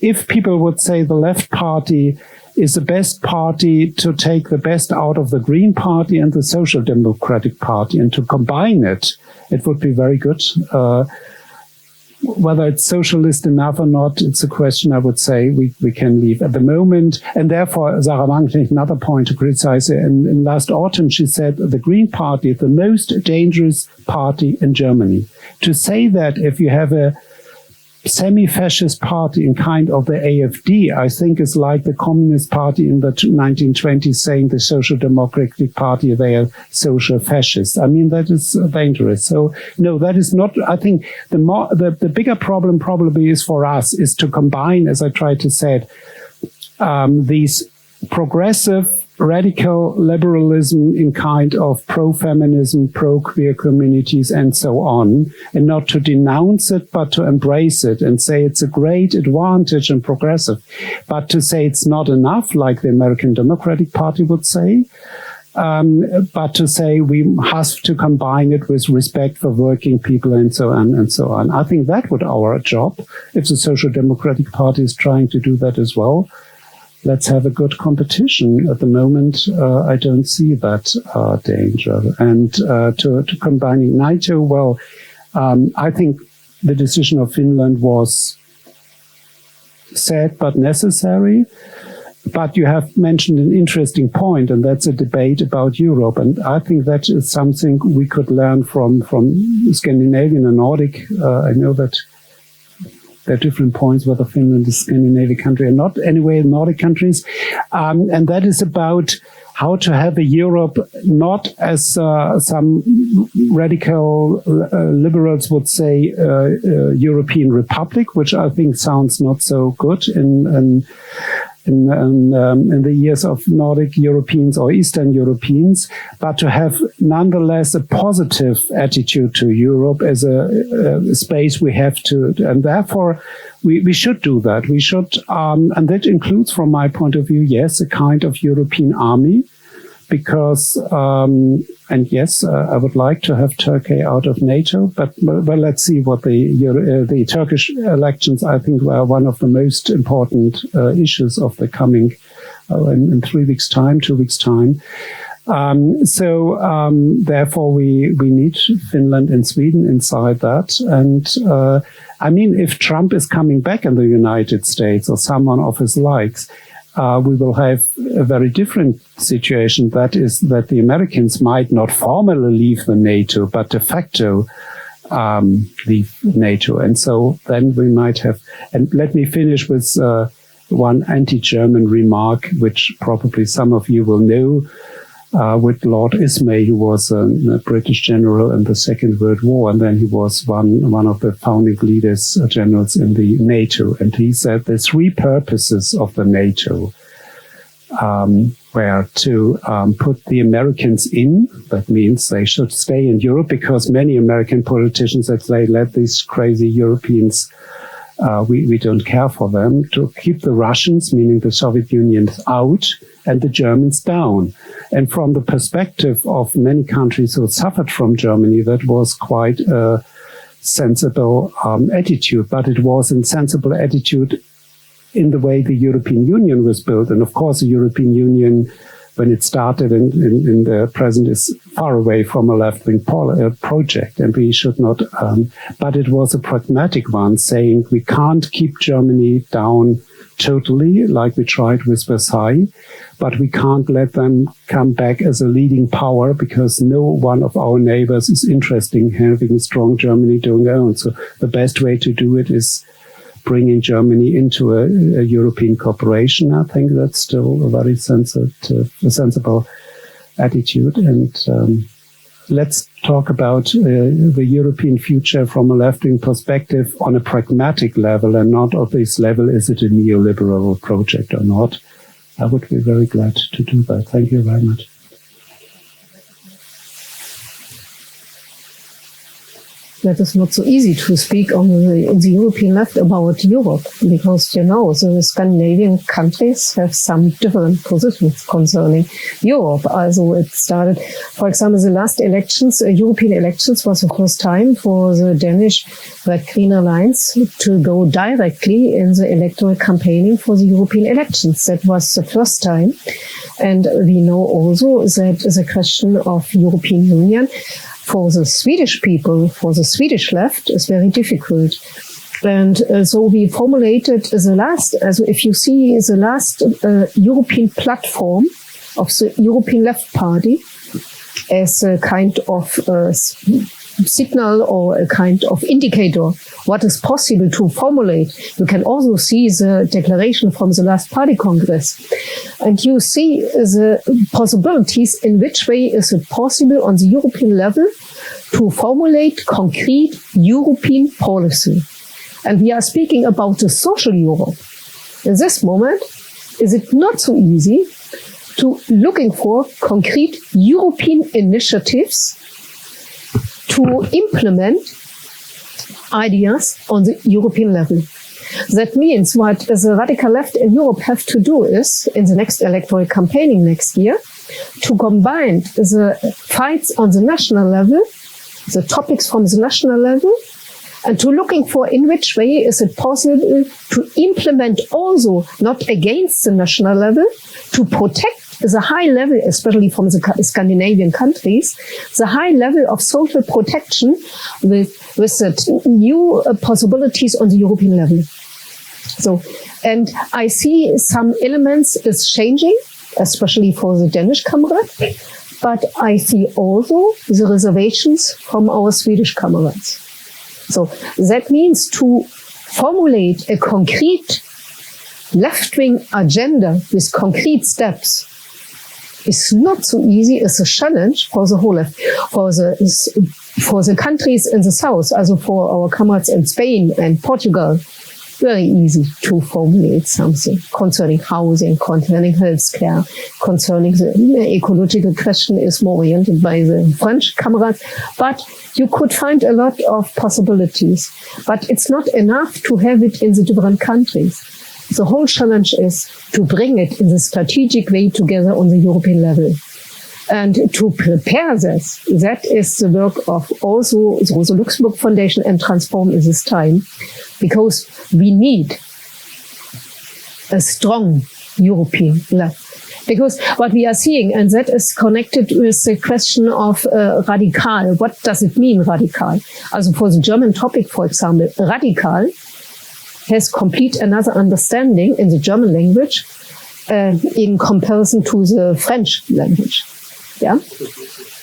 if people would say the left party is the best party to take the best out of the Green Party and the Social Democratic Party and to combine it, it would be very good. Whether it's socialist enough or not, it's a question I would say we can leave at the moment. And therefore, Sarah Wagenknecht, another point to criticize her. In last autumn, she said the Green Party is the most dangerous party in Germany. To say that if you have a semi-fascist party in kind of the AfD, I think is like the Communist Party in the 1920s saying the Social Democratic Party, they are social fascists. I mean, that is dangerous. So no, that is not, I think the bigger problem probably is for us is to combine, as I tried to say, these progressive radical liberalism in kind of pro-feminism, pro-queer communities, and so on, and not to denounce it, but to embrace it and say it's a great advantage and progressive, but to say it's not enough, like the American Democratic Party would say, but to say we have to combine it with respect for working people and so on and so on. I think that would be our job, if the Social Democratic Party is trying to do that as well. Let's have a good competition. At the moment, I don't see that danger. And to combining NATO, well, I think the decision of Finland was sad but necessary. But you have mentioned an interesting point, and that's a debate about Europe. And I think that is something we could learn from Scandinavian and Nordic. I know that there are different points whether Finland is a Scandinavian country or not. Anyway, Nordic countries. And that is about how to have a Europe not as some radical liberals would say European Republic, which I think sounds not so good in the years of Nordic Europeans or Eastern Europeans, but to have nonetheless a positive attitude to Europe as a space we have to, and therefore we should do that. We should, and that includes, from my point of view, yes, a kind of European army, because, and yes, I would like to have Turkey out of NATO, but let's see what the Turkish elections, I think, were one of the most important issues of the coming in 3 weeks' time, 2 weeks' time. Therefore, we need Finland and Sweden inside that. And I mean, if Trump is coming back in the United States or someone of his likes, we will have a very different situation. That is that the Americans might not formally leave the NATO, but de facto leave NATO. And so then we might have, and let me finish with one anti-German remark, which probably some of you will know, with Lord Ismay, who was a British general in the Second World War, and then he was one of the founding leaders, generals in the NATO. And he said the three purposes of the NATO were to put the Americans in. That means they should stay in Europe, because many American politicians that they let these crazy Europeans, we don't care for them, to keep the Russians, meaning the Soviet Union, out and the Germans down. And from the perspective of many countries who suffered from Germany, that was quite a sensible attitude. But it was a sensible attitude in the way the European Union was built. And of course, the European Union, when it started in the present, is far away from a left-wing project. And we should not, but it was a pragmatic one, saying we can't keep Germany down totally, like we tried with Versailles, but we can't let them come back as a leading power, because no one of our neighbors is interested in having a strong Germany doing their own. So the best way to do it is bringing Germany into a European cooperation. I think that's still a very sensible attitude. And let's talk about the European future from a left-wing perspective on a pragmatic level, and not of this level, is it a neoliberal project or not? I would be very glad to do that. Thank you very much. That is not so easy to speak on the European left about Europe, because, you know, the Scandinavian countries have some different positions concerning Europe. Also it started, for example, the last elections, European elections, was the first time for the Danish Red Green Alliance to go directly in the electoral campaigning for the European elections. That was the first time. And we know also that the question of European Union for the Swedish people, for the Swedish left, is very difficult. And so we formulated the last, as if you see the last European platform of the European Left Party as a kind of signal or a kind of indicator what is possible to formulate. You can also see the declaration from the last party congress. And you see the possibilities in which way is it possible on the European level to formulate concrete European policy. And we are speaking about the social Europe. In this moment, is it not so easy to looking for concrete European initiatives to implement ideas on the European level. That means what the radical left in Europe have to do is, in the next electoral campaigning next year, to combine the fights on the national level, the topics from the national level, and to looking for in which way is it possible to implement also, not against the national level, to protect the high level, especially from the Scandinavian countries, the high level of social protection with the new possibilities on the European level. So, and I see some elements is changing, especially for the Danish comrades, but I see also the reservations from our Swedish comrades. So that means to formulate a concrete left-wing agenda with concrete steps is not so easy. It's a challenge for the whole left, for the countries in the south, also for our comrades in Spain and Portugal. Very easy to formulate something concerning housing, concerning healthcare, concerning the ecological question is more oriented by the French comrades. But you could find a lot of possibilities. But it's not enough to have it in the different countries. The whole challenge is to bring it in the strategic way together on the European level. And to prepare this, that is the work of also the Rosa Luxemburg Foundation and Transform in this time, because we need a strong European left. Because what we are seeing, and that is connected with the question of radical. What does it mean, radical? Also for the German topic, for example, radical has complete another understanding in the German language in comparison to the French language. Yeah,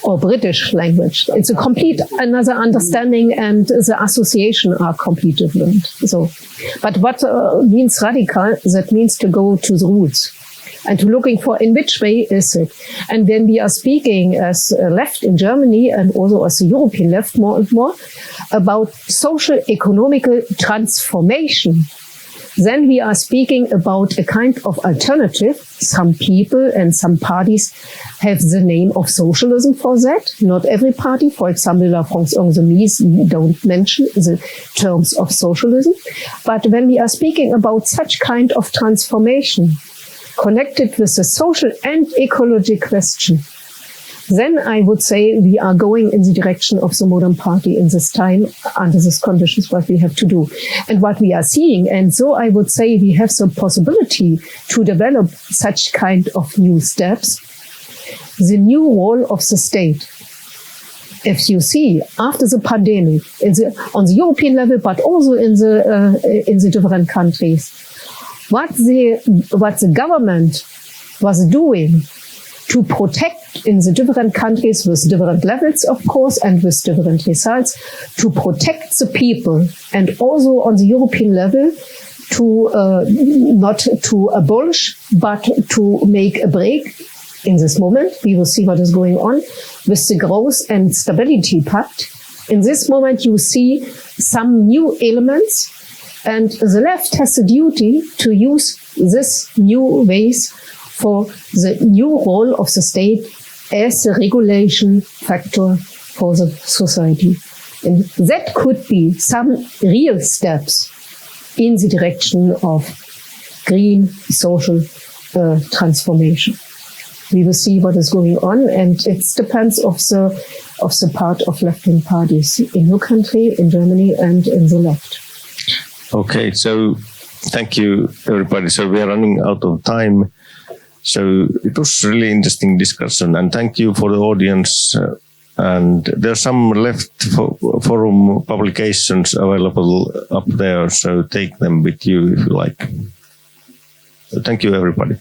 or British language. It's a complete another understanding, and the association are completely different. So, but what means radical? That means to go to the roots and to looking for in which way is it. And when we are speaking as left in Germany and also as the European left more and more about social economical transformation, then we are speaking about a kind of alternative. Some people and some parties have the name of socialism for that. Not every party, for example, La France Insoumise, don't mention the terms of socialism. But when we are speaking about such kind of transformation connected with the social and ecology question, then I would say we are going in the direction of the modern party in this time, under these conditions, what we have to do. And what we are seeing, and so I would say we have the possibility to develop such kind of new steps, the new role of the state. If you see, after the pandemic, on the European level, but also in the different countries, what the government was doing to protect in the different countries with different levels, of course, and with different results, to protect the people, and also on the European level, to not to abolish, but to make a break in this moment. We will see what is going on with the Growth and Stability Pact. In this moment, you see some new elements, and the left has the duty to use this new ways for the new role of the state as a regulation factor for the society. And that could be some real steps in the direction of green social transformation. We will see what is going on, and it depends of the part of left-wing parties in your country, in Germany, and in the left. Okay, so thank you, everybody. So we are running out of time. So it was really interesting discussion, and thank you for the audience. And there's some left forum publications available up there, so take them with you if you like. So thank you, everybody.